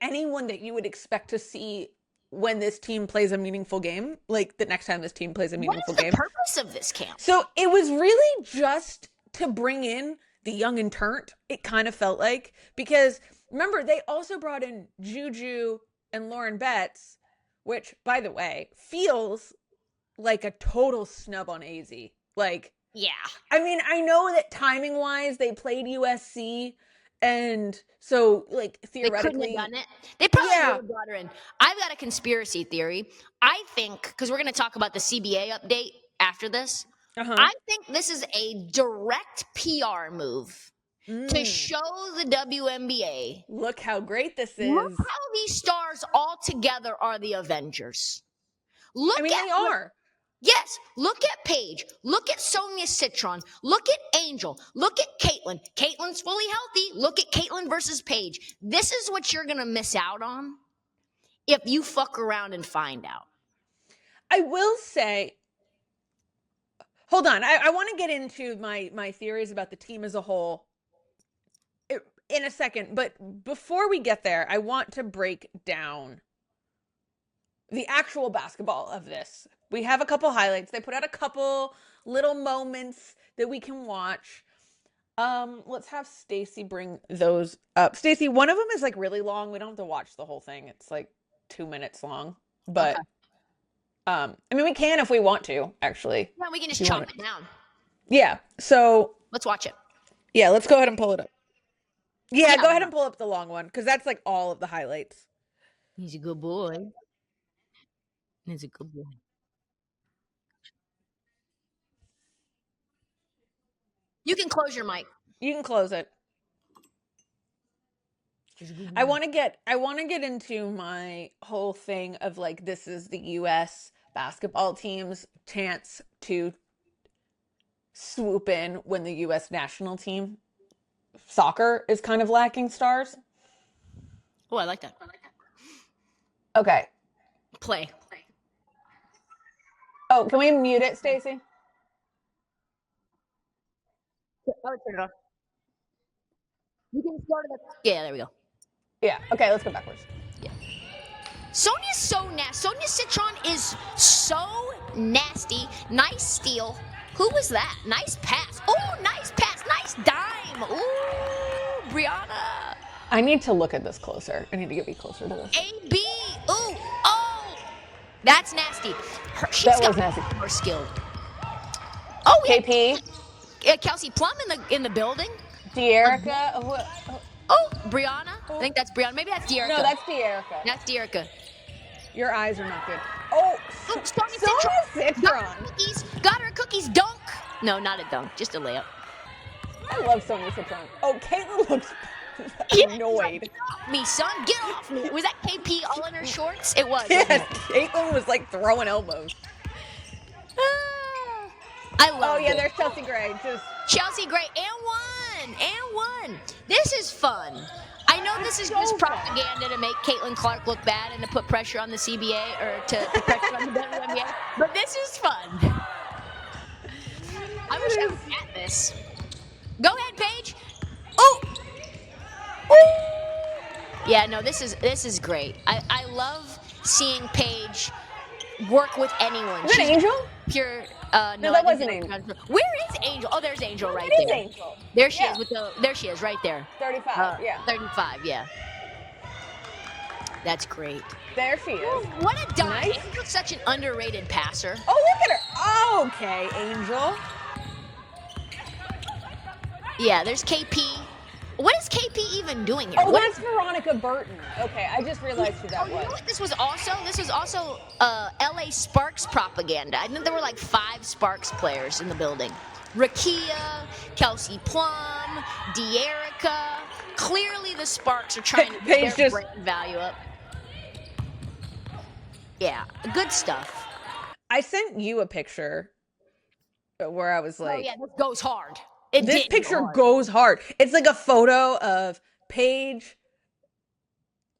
anyone that you would expect to see when this team plays a meaningful game, the next time this team plays a meaningful game. What is the purpose of this camp? So it was really just to bring in the young and turnt, it kind of felt like. Because, remember, they also brought in Juju and Lauren Betts, which, by the way, feels like a total snub on AZ. Yeah. I know that timing-wise, they played USC, and so, theoretically... They couldn't have done it. They probably would have brought her in. I've got a conspiracy theory. I think, because we're going to talk about the CBA update after this, I think this is a direct PR move to show the WNBA. Look how great this is. Look how these stars all together are the Avengers. They are. Yes, look at Paige. Look at Sonia Citron. Look at Angel. Look at Caitlin. Caitlin's fully healthy. Look at Caitlin versus Paige. This is what you're going to miss out on if you fuck around and find out. I will say, hold on. I want to get into my theories about the team as a whole in a second. But before we get there, I want to break down the actual basketball of this. We have a couple highlights. They put out a couple little moments that we can watch. Let's have Stacy bring those up. Stacy, one of them is really long. We don't have to watch the whole thing. It's 2 minutes long. But we can if we want to, actually. Yeah, we can just chop it down. Yeah. So let's watch it. Yeah, let's go ahead and pull it up. Yeah, go ahead and pull up the long one, because that's all of the highlights. He's a good boy. He's a good boy. You can close your mic. You can close it. I want to get into my whole thing of this is the US basketball team's chance to swoop in when the US national team soccer is kind of lacking stars. Oh, I like that. Okay. Play. Oh, can we mute it, Stacy? Oh, turn it off. You can start it. Yeah, there we go. Yeah. Okay, let's go backwards. Yeah. Sonia's so nasty. Sonia Citron is so nasty. Nice steal. Who was that? Nice pass. Oh, nice pass. Nice dime. Ooh, Brianna. I need to look at this closer. I need to get me closer to this. AB. Ooh. Oh. That's nasty. That was nasty. More skilled. Oh, KP. Kelsey Plum in the building. De'Erica. Oh, Brianna. I think that's Brianna. Maybe that's De'Erica. No, that's De'Erica. That's De'Erica. Your eyes are not good. Oh, Sonia Citron. Got her cookies. Dunk. No, not a dunk. Just a layup. I love Sonia Citron. Oh, Caitlin looks annoyed. Get off me, son. Get off me. Was that KP all in her shorts? It was. Yes, Caitlin was throwing elbows. I love it. There's Chelsea Gray. Chelsea Gray, and one. This is fun. I know this is just propaganda to make Caitlin Clark look bad and to put pressure on the CBA or to put pressure on the WNBA, but this is fun. I wish I was at this. Go ahead, Paige. Oh. Yeah, no, this is great. I love seeing Paige work with anyone. Is that Angel? Pure. No, I that think wasn't Angel. Where is Angel? Oh, there's Angel right That is there. Angel. There she Yeah. is there she is right there. 35, yeah. 35, yeah. That's great. There she is. What a dime. Nice. Angel's such an underrated passer. Oh, look at her. Okay, Angel. Yeah, there's KP. What is KP even doing here? Oh, that's Veronica Burton. Okay, I just realized who that You know was. what this was also? This was also LA Sparks propaganda. I think there were like 5 Sparks players in the building. Rakia, Kelsey Plum, De'Erica. Clearly the Sparks are trying to get their brand value up. Yeah, good stuff. I sent you a picture where I was like, oh yeah, this goes hard. This picture goes hard. It's like a photo of Paige,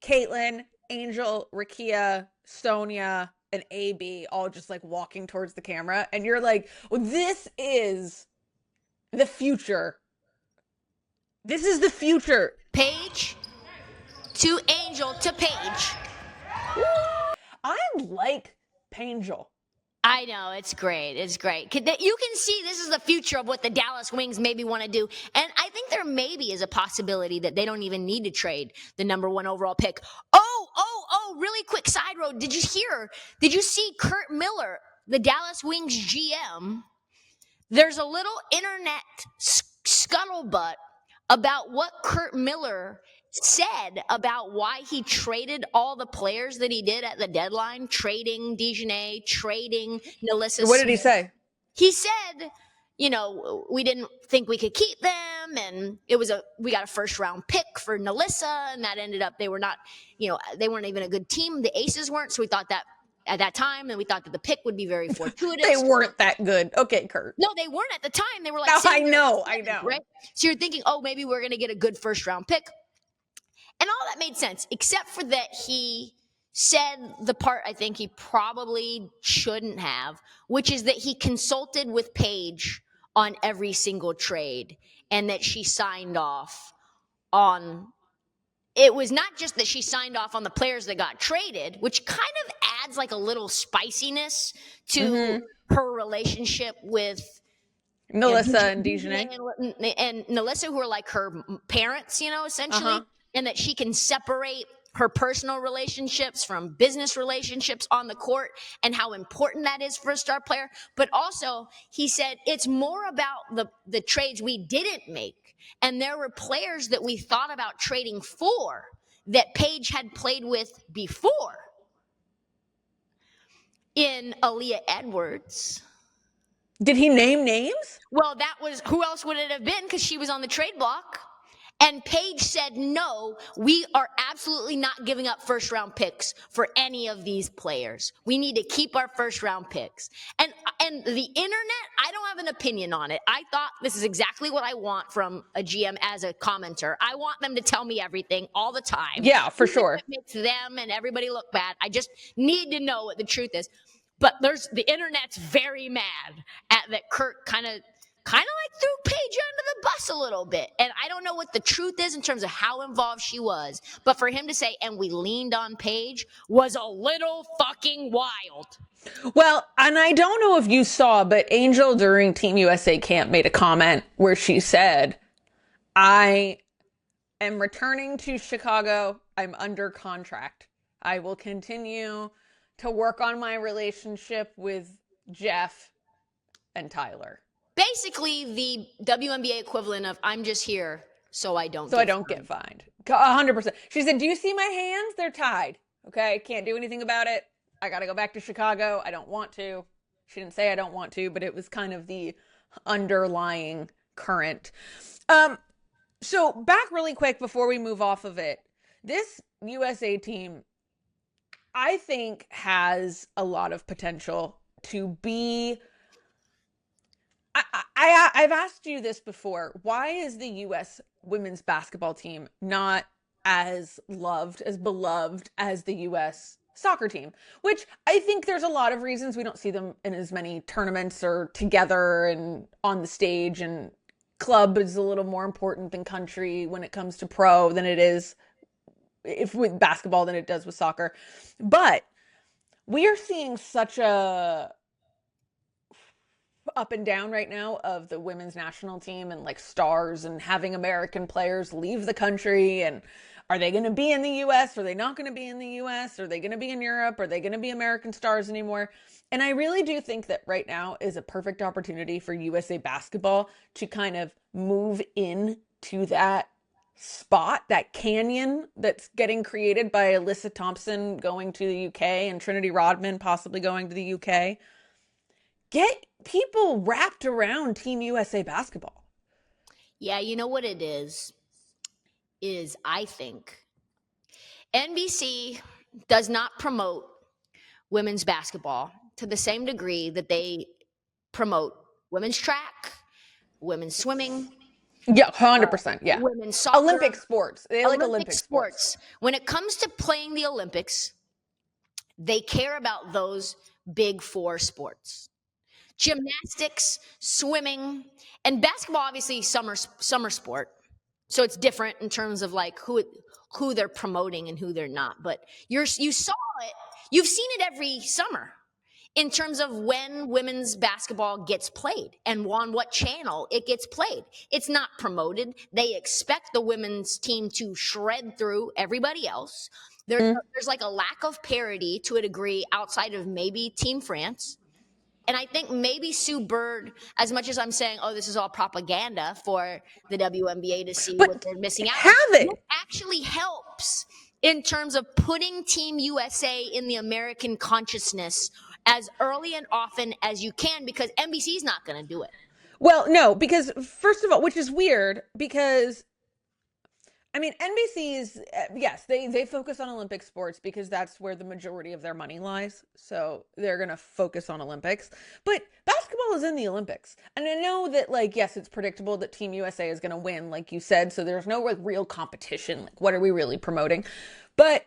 Caitlin, Angel, Rakia, Sonia, and AB all just like walking towards the camera. And you're like, well, this is the future. This is the future. Paige to Angel to Paige. I like Pangel. I know, it's great. It's great. You can see this is the future of what the Dallas Wings maybe want to do. And I think there maybe is a possibility that they don't even need to trade the number 1 overall pick. Oh, really quick side road. Did you see Kurt Miller, the Dallas Wings GM? There's a little internet scuttlebutt about what Kurt Miller said about why he traded all the players that he did at the deadline, trading Dejanay, trading Nalissa. What did he say? He said, we didn't think we could keep them, and we got a first round pick for Nalissa, and that ended up they were not, they weren't even a good team. The Aces weren't, so we thought that at that time, and we thought that the pick would be very fortuitous. They weren't that good. Okay, Kurt. No, they weren't at the time. They were like, no, I know. Right? So you're thinking, maybe we're going to get a good first round pick. And all that made sense, except for that he said the part I think he probably shouldn't have, which is that he consulted with Paige on every single trade and that she signed off on. It was not just that she signed off on the players that got traded, which kind of adds like a little spiciness to her relationship with Nalissa and Dejanay. And Nalissa, who are like her parents, essentially. And that she can separate her personal relationships from business relationships on the court and how important that is for a star player. But also, he said, it's more about the trades we didn't make. And there were players that we thought about trading for that Paige had played with before. In Aaliyah Edwards. Did he name names? Well, who else would it have been? Because she was on the trade block. And Paige said, no, we are absolutely not giving up first round picks for any of these players. We need to keep our first round picks. And the internet, I don't have an opinion on it. I thought this is exactly what I want from a GM as a commenter. I want them to tell me everything all the time. Yeah, for sure. It makes them and everybody look bad. I just need to know what the truth is. But the internet's very mad at that Kurt kind of like threw Paige under the bus a little bit. And I don't know what the truth is in terms of how involved she was. But for him to say, and we leaned on Paige, was a little fucking wild. Well, and I don't know if you saw, but Angel during Team USA camp made a comment where she said, I am returning to Chicago. I'm under contract. I will continue to work on my relationship with Jeff and Tyler. Basically, the WNBA equivalent of I'm just here so I don't get fined. 100%. She said, do you see my hands? They're tied. Okay, can't do anything about it. I got to go back to Chicago. I don't want to. She didn't say I don't want to, but it was kind of the underlying current. So back really quick before we move off of it. This USA team, I think, has a lot of potential to be... I've asked you this before. Why is the U.S. women's basketball team not as loved, as beloved as the U.S. soccer team, which I think there's a lot of reasons we don't see them in as many tournaments or together and on the stage, and club is a little more important than country when it comes to pro than it is if with basketball than it does with soccer. But we are seeing such a up and down right now of the women's national team and like stars and having American players leave the country, and are they going to be in the US? Are they not going to be in the US? Are they going to be in Europe? Are they going to be American stars anymore? And I really do think that right now is a perfect opportunity for USA basketball to kind of move into that spot, that canyon that's getting created by Alyssa Thompson going to the UK and Trinity Rodman possibly going to the UK. Get people wrapped around Team USA basketball. Yeah, you know what it is I think NBC does not promote women's basketball to the same degree that they promote women's track, women's swimming. Yeah, 100%. Yeah. Women's soccer. Olympic sports. They like Olympic sports. When it comes to playing the Olympics, they care about those big four sports. Gymnastics, swimming, and basketball, obviously summer sport. So it's different in terms of like who they're promoting and who they're not. But you saw it. You've seen it every summer in terms of when women's basketball gets played and on what channel it gets played. It's not promoted. They expect the women's team to shred through everybody else. There's like a lack of parity to a degree outside of maybe Team France. And I think maybe Sue Bird, as much as I'm saying, oh, this is all propaganda for the WNBA to see what they're missing out on, it actually helps in terms of putting Team USA in the American consciousness as early and often as you can, because NBC's not going to do it. Well, no, because first of all, which is weird, because I mean, NBC's, yes, they focus on Olympic sports because that's where the majority of their money lies. So they're going to focus on Olympics. But basketball is in the Olympics. And I know that, like, yes, it's predictable that Team USA is going to win, like you said. So there's no like, real competition. Like, what are we really promoting? But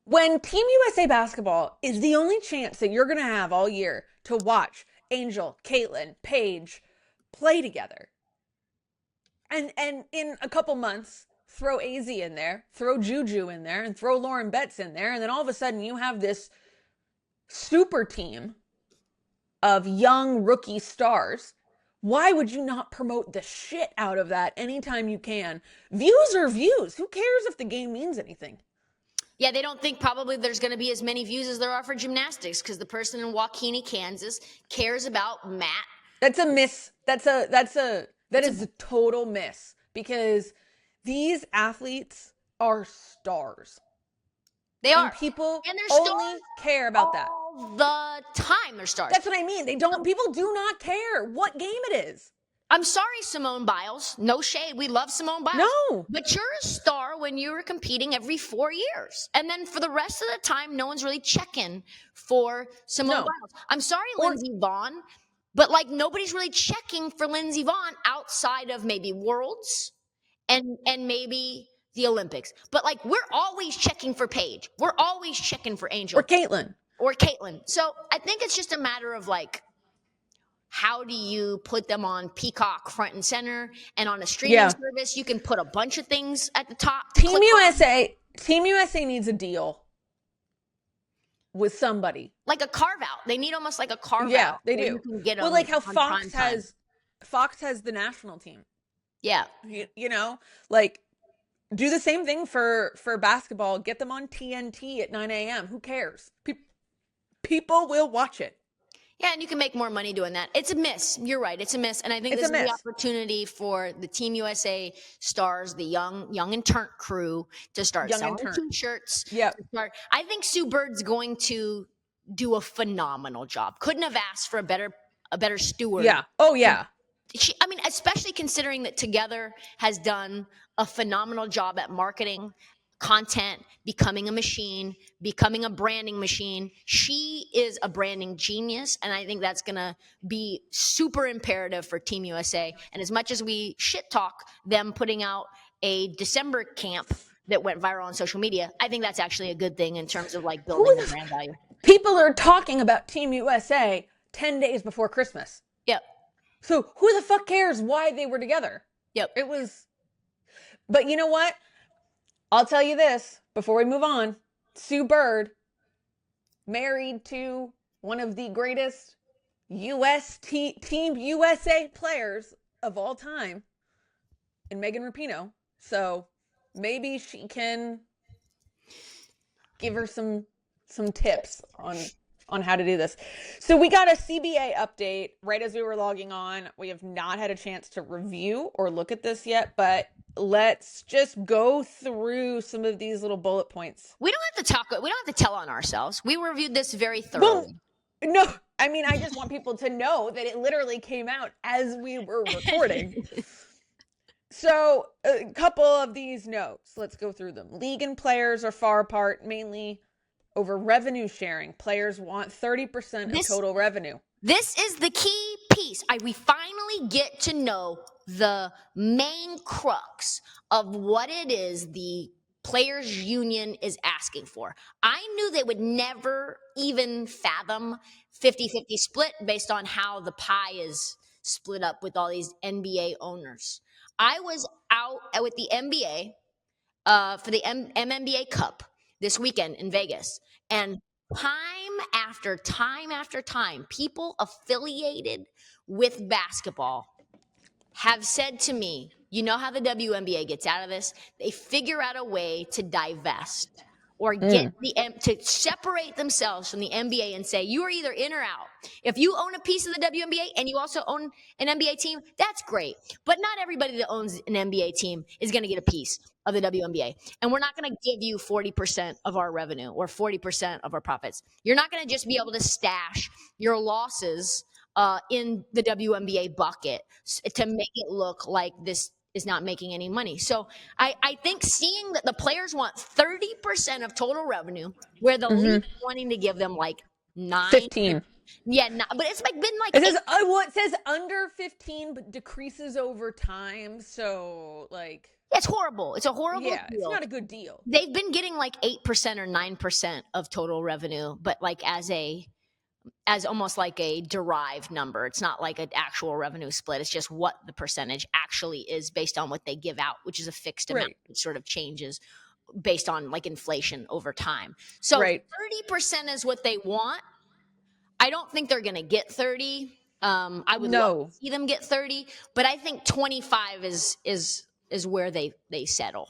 when Team USA basketball is the only chance that you're going to have all year to watch Angel, Caitlin, Paige play together. And in a couple months, throw AZ in there, throw Juju in there, and throw Lauren Betts in there. And then all of a sudden you have this super team of young rookie stars. Why would you not promote the shit out of that anytime you can? Views are views. Who cares if the game means anything? Yeah, they don't think probably there's going to be as many views as there are for gymnastics because the person in Waukene, Kansas cares about Matt. That's a miss. That is a total miss, because these athletes are stars. They are. And people and they're only care about that. All the time they're stars. That's what I mean. People do not care what game it is. I'm sorry, Simone Biles. No shade. We love Simone Biles. No. But you're a star when you're competing every 4 years. And then for the rest of the time, no one's really checking for Simone Biles. I'm sorry, Lindsey Vonn. But like nobody's really checking for Lindsey Vonn outside of maybe Worlds and maybe the Olympics. But like we're always checking for Paige. We're always checking for Angel. Or Caitlin. So I think it's just a matter of like, how do you put them on Peacock front and center, and on a streaming service? You can put a bunch of things at the top. Team USA needs a deal with somebody, like a carve out. They need almost like a carve out. Yeah, they do. You can get well, like how Fox has the national team. Yeah, you know, like do the same thing for basketball. Get them on TNT at 9 a.m. Who cares? People will watch it. Yeah, and you can make more money doing that. It's a miss. You're right. It's a miss. And I think this is the opportunity for the Team USA stars, the young N Turnt crew, to start selling T-shirts. Yeah. I think Sue Bird's going to do a phenomenal job. Couldn't have asked for a better steward. Yeah. Oh, yeah. Especially considering that Together has done a phenomenal job at marketing, content, becoming a machine, becoming a branding machine. She is a branding genius, and I think that's going to be super imperative for Team USA. And as much as we shit talk them putting out a December camp that went viral on social media. I think that's actually a good thing in terms of like building the brand value. People are talking about Team USA 10 days before Christmas. Yep. So who the fuck cares why they were together? Yep. It was. But you know what? I'll tell you this before we move on. Sue Bird, married to one of the greatest Team USA players of all time, in Megan Rapinoe. So maybe she can give her some tips on how to do this. So we got a CBA update right as we were logging on. We have not had a chance to review or look at this yet, but let's just go through some of these little bullet points. We don't have to tell on ourselves. We reviewed this very thoroughly. Well, no, I mean, I just want people to know that it literally came out as we were recording. So a couple of these notes, let's go through them. League and players are far apart, mainly over revenue sharing. Players want 30% of total revenue. This is the key piece. We finally get to know the main crux of what it is the players union is asking for. I knew they would never even fathom 50-50 split based on how the pie is split up with all these NBA owners. I was out with the NBA for the MNBA Cup this weekend in Vegas, and time after time after time, people affiliated with basketball have said to me, you know how the WNBA gets out of this? They figure out a way to divest or get to separate themselves from the NBA and say, you are either in or out. If you own a piece of the WNBA and you also own an NBA team, that's great. But not everybody that owns an NBA team is going to get a piece of the WNBA. And we're not going to give you 40% of our revenue or 40% of our profits. You're not going to just be able to stash your losses in the WNBA bucket to make it look like this is not making any money. So I think seeing that the players want 30% of total revenue, where the league is wanting to give them like 15. Yeah, but it's like been like it says under 15, but decreases over time. So like it's horrible. It's a horrible deal. It's not a good deal. They've been getting like 8% or 9% of total revenue, but like as almost like a derived number. It's not like an actual revenue split. It's just what the percentage actually is based on what they give out, which is a fixed amount. It sort of changes based on like inflation over time. So 30% is what they want. I don't think they're going to get 30. I would love to see them get 30, but I think 25 is where they settle.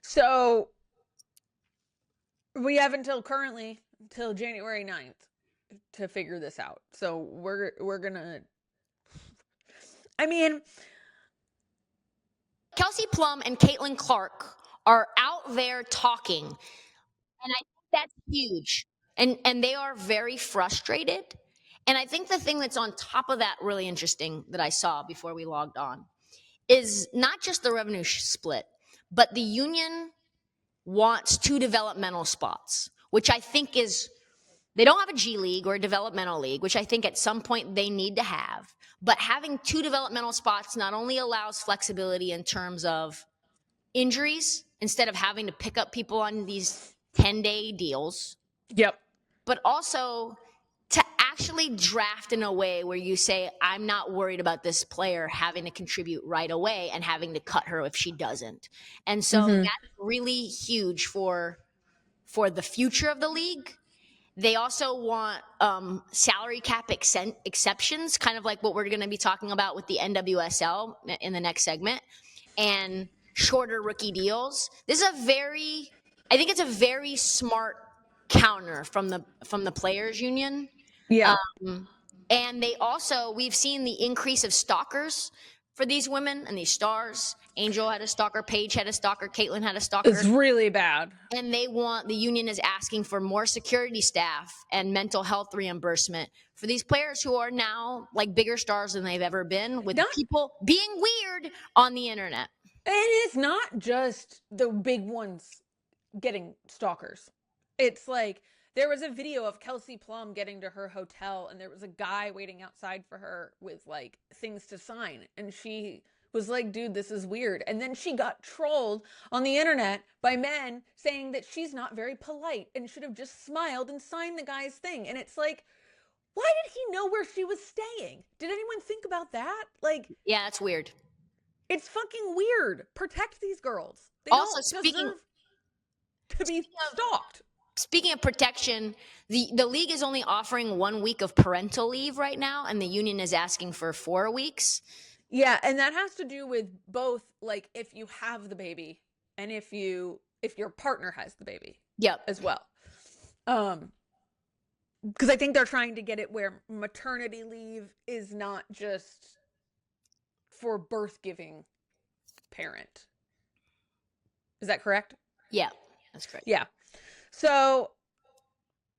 So we have until January 9th to figure this out. So we're gonna, I mean, Kelsey Plum and Caitlin Clark are out there talking, and I think that's huge. And they are very frustrated. And I think the thing that's on top of that really interesting that I saw before we logged on is not just the revenue split, but the union wants 2 developmental spots, which I think is, they don't have a G League or a developmental league, which I think at some point they need to have. But having 2 developmental spots not only allows flexibility in terms of injuries, instead of having to pick up people on these 10-day deals. Yep. But also to actually draft in a way where you say, I'm not worried about this player having to contribute right away and having to cut her if she doesn't. And so that's really huge for the future of the league. They also want salary cap exceptions, kind of like what we're going to be talking about with the NWSL in the next segment, and shorter rookie deals. I think it's a very smart counter from the players union. Yeah. And we've seen the increase of stalkers for these women and these stars. Angel had a stalker, Paige had a stalker, Caitlin had a stalker. It's really bad. And the union is asking for more security staff and mental health reimbursement for these players who are now like bigger stars than they've ever been, with people being weird on the internet. And it's not just the big ones getting stalkers. It's like, there was a video of Kelsey Plum getting to her hotel, and there was a guy waiting outside for her with like things to sign, and she was like, dude, this is weird. And then she got trolled on the internet by men saying that she's not very polite and should have just smiled and signed the guy's thing. And it's like, why did he know where she was staying? Did anyone think about that? Like, Yeah, that's weird. it's fucking weird. Protect these girls. They Also, don't speaking deserve to be stalked. Speaking of protection, the league is only offering 1 week of parental leave right now, and the union is asking for 4 weeks. Yeah, and that has to do with both, like, if you have the baby and if your partner has the baby. Yep. As well. Because I think they're trying to get it where maternity leave is not just for birth-giving parent. Is that correct? Yeah, that's correct. Yeah. So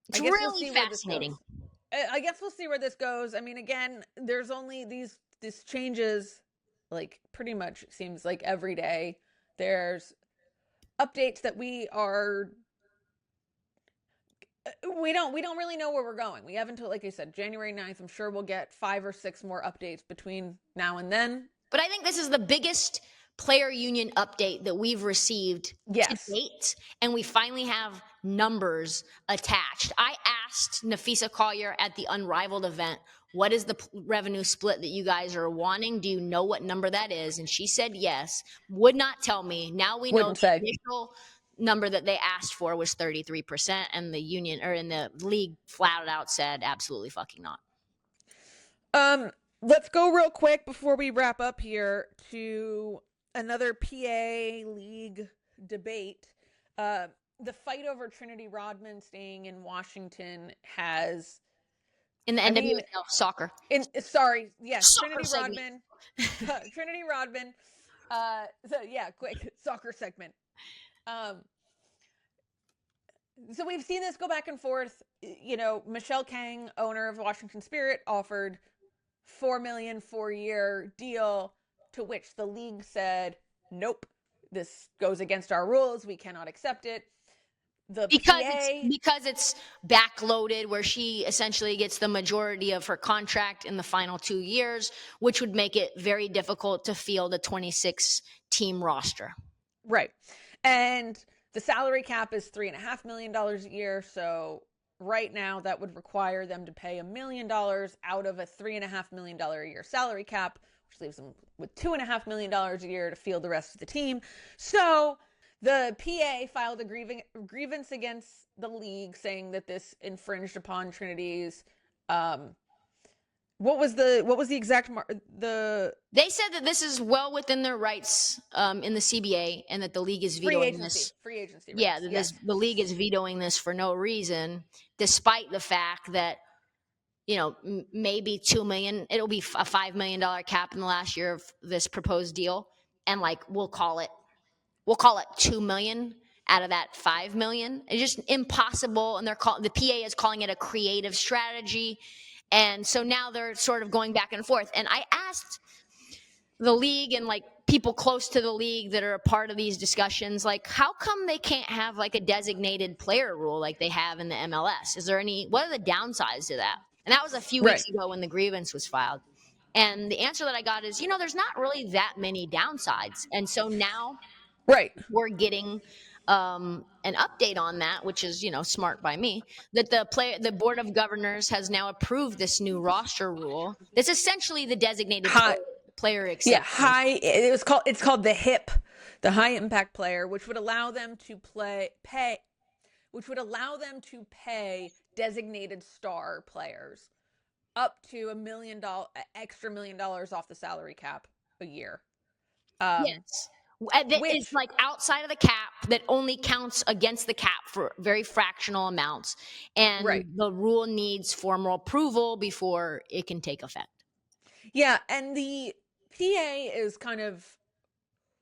It's I guess we'll really see where this fascinating. goes. I guess we'll see where this goes. I mean, again, there's only these changes, like, pretty much it seems like every day. There's updates that we don't really know where we're going. We have until, like I said, January 9th. I'm sure we'll get 5 or 6 more updates between now and then. But I think this is the biggest player union update that we've received Yes. to date, and we finally have numbers attached. I asked Nafisa Collier at the Unrivaled event, what is the revenue split that you guys are wanting? Do you know what number that is? And she said yes. Would not tell me. Now we know the initial number that they asked for was 33%, and the union or in the league flat out said absolutely fucking not. Let's go real quick before we wrap up here to another PA league debate. The fight over Trinity Rodman staying in Washington has in the NWSL soccer. Soccer Trinity segment. Rodman. Trinity Rodman. Quick soccer segment. So we've seen this go back and forth. You know, Michelle Kang, owner of Washington Spirit, offered $4 million 4-year deal, to which the league said, nope, this goes against our rules. We cannot accept it. Because it's backloaded, where she essentially gets the majority of her contract in the final 2 years, which would make it very difficult to field a 26-team roster. Right. And the salary cap is $3.5 million a year. So right now that would require them to pay $1 million out of a $3.5 million a year salary cap, which leaves them with $2.5 million a year to field the rest of the team. So the PA filed a grievance against the league, saying that this infringed upon Trinity's. What was the exact They said that this is well within their rights in the CBA, and that the league is vetoing this. Free agency. Rights. Yeah, the league is vetoing this for no reason, despite the fact that, you know, maybe $2 million. It'll be a $5 million cap in the last year of this proposed deal, and like we'll call it $2 million out of that $5 million. It's just impossible, and the PA is calling it a creative strategy. And so now they're sort of going back and forth. And I asked the league and like people close to the league that are a part of these discussions, like, how come they can't have like a designated player rule like they have in the MLS? What are the downsides to that? And that was a few weeks ago when the grievance was filed. And the answer that I got is, there's not really that many downsides. And so now we're getting an update on that, which is, smart by me, that the board of governors has now approved this new roster rule. That's essentially the designated player exception. Yeah, it's called the HIP, the high impact player, which would allow them to pay designated star players up to $1 million off the salary cap a year. Yes. It's like outside of the cap, that only counts against the cap for very fractional amounts. And the rule needs formal approval before it can take effect. Yeah. And the PA is kind of,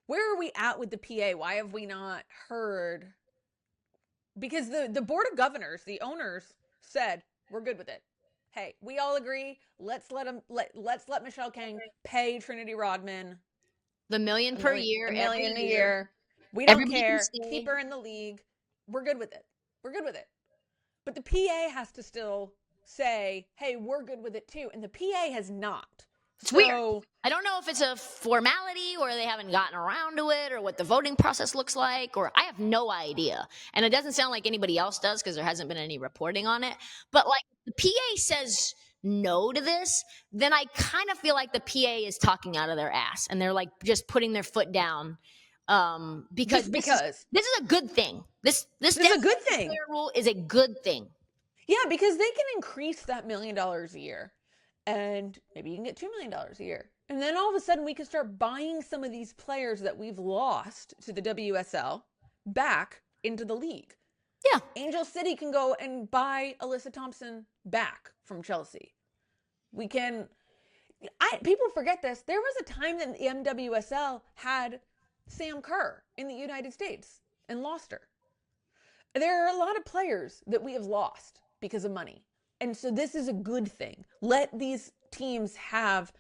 where are we at with the PA? Why have we not heard? Because the board of governors, the owners, said, we're good with it. Hey, we all agree. Let's let Michelle Kang pay Trinity Rodman the $1 million per year, $1 million a year. We don't care. Keep her in the league. We're good with it. But the PA has to still say, hey, we're good with it too. And the PA has not. It's weird. I don't know if it's a formality or they haven't gotten around to it or what the voting process looks like, or I have no idea. And it doesn't sound like anybody else does because there hasn't been any reporting on it. But like the PA says no to this, then I kind of feel like the PA is talking out of their ass and they're like just putting their foot down because this is a good thing. This is a good thing. Rule is a good thing. Yeah, because they can increase that $1 million a year. And maybe you can get $2 million a year. And then all of a sudden we can start buying some of these players that we've lost to the WSL back into the league. Yeah. Angel City can go and buy Alyssa Thompson back from Chelsea. We can... people forget this. There was a time that the MWSL had Sam Kerr in the United States and lost her. There are a lot of players that we have lost because of money. And so this is a good thing. Let these teams have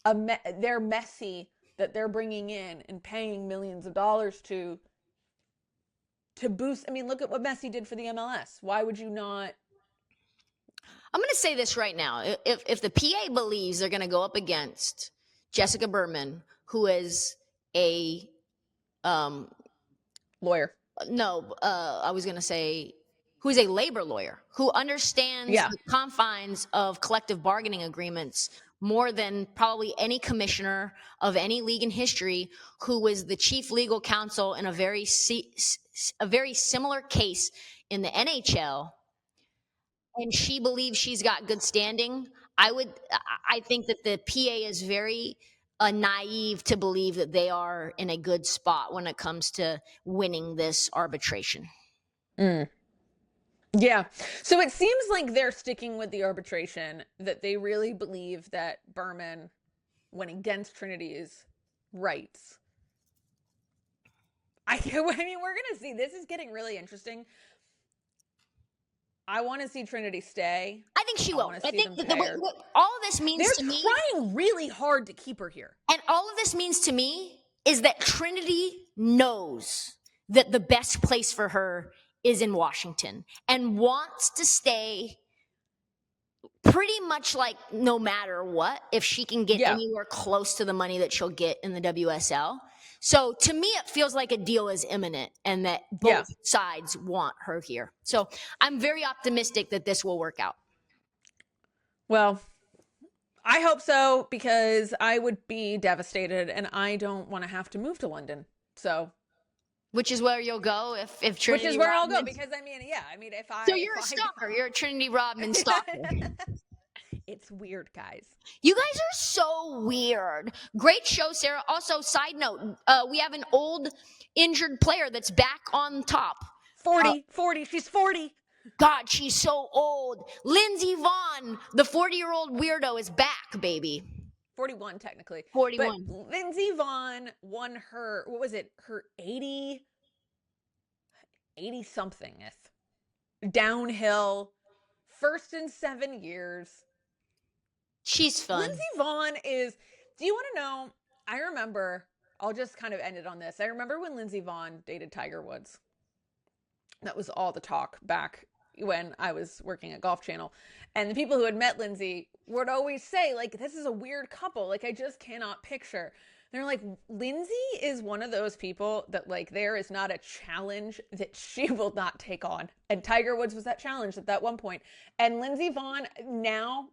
their Messi that they're bringing in and paying millions of dollars to boost. I mean, look at what Messi did for the MLS. Why would you not? I'm going to say this right now. If the PA believes they're going to go up against Jessica Berman, who is a lawyer. No, I was going to say who is a labor lawyer, who understands the confines of collective bargaining agreements more than probably any commissioner of any league in history, who was the chief legal counsel in a very similar case in the NHL, and she believes she's got good standing. I think that the PA is very naive to believe that they are in a good spot when it comes to winning this arbitration. Yeah. So it seems like they're sticking with the arbitration, that they really believe that Berman went against Trinity's rights. I mean, we're going to see. This is getting really interesting. I want to see Trinity stay. I think she will. I think what all of this means to me... They're trying really hard to keep her here. And all of this means to me is that Trinity knows that the best place for her is in Washington and wants to stay pretty much like no matter what, if she can get anywhere close to the money that she'll get in the WSL. So to me, it feels like a deal is imminent and that both sides want her here. So I'm very optimistic that this will work out. Well, I hope so, because I would be devastated and I don't want to have to move to London. So... Which is where you'll go if Trinity. Which is where I'll go, because I mean, if I. So you're a stalker. You're a Trinity Rodman stalker. It's weird, guys. You guys are so weird. Great show, Sarah. Also, side note, we have an old injured player that's back on top. 40. She's 40. God, she's so old. Lindsey Vonn, the 40-year-old weirdo, is back, baby. 41 technically. 41. But Lindsey Vonn won her, what was it? Her 80 somethingth downhill, first in 7 years. She's fun. Lindsey Vonn is, do you want to know? I remember, I'll just kind of end it on this. I remember when Lindsey Vonn dated Tiger Woods. That was all the talk back when I was working at Golf Channel. And the people who had met Lindsey would always say, like, this is a weird couple. Like, I just cannot picture. They're like, Lindsey is one of those people that, like, there is not a challenge that she will not take on. And Tiger Woods was that challenge at that one point. And Lindsey Vonn, now,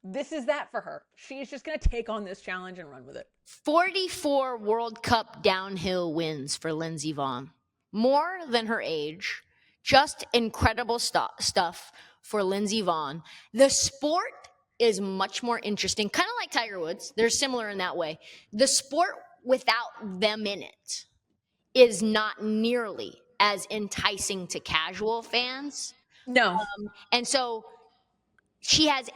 this is that for her. She's just going to take on this challenge and run with it. 44 World Cup downhill wins for Lindsey Vonn. More than her age. Just incredible stuff for Lindsey Vonn. The sport is much more interesting, kind of like Tiger Woods. They're similar in that way. The sport without them in it is not nearly as enticing to casual fans. No. And so she has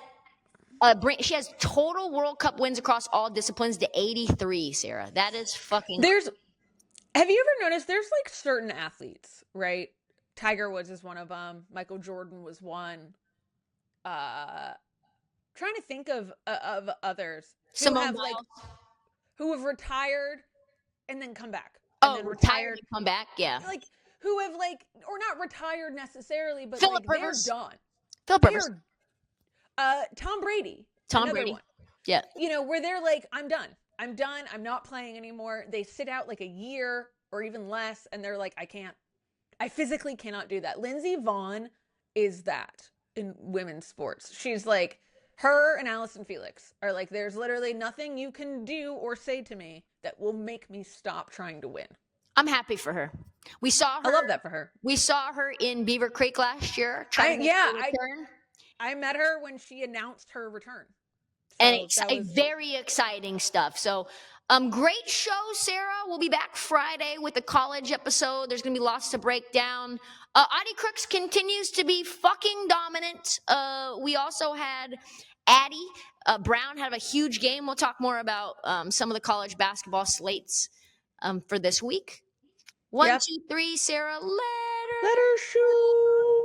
total World Cup wins across all disciplines to 83, Sarah. That is fucking... Have you ever noticed there's like certain athletes, right? Tiger Woods is one of them. Michael Jordan was one. Trying to think of others who have retired and then come back. And then retired and come back, yeah. Like who have or not retired necessarily, but Phillip they're Rivers. done. Phillip Rivers. Tom Brady. Tom Brady. One. Yeah. You know, where they're like, I'm done. I'm not playing anymore. They sit out like a year or even less, and they're like, I physically cannot do that. Lindsey Vonn is that in women's sports. She's like, her and Allison Felix are like, there's literally nothing you can do or say to me that will make me stop trying to win. I'm happy for her. We saw her. I love that for her. We saw her in Beaver Creek last year. I met her when she announced her return. So and very exciting stuff. So, great show, Sarah. We'll be back Friday with the college episode. There's going to be lots to break down. Addie Crooks continues to be fucking dominant. We also had Addie Brown have a huge game. We'll talk more about some of the college basketball slates for this week. 1, 2, 3, Sarah. Let her shoot.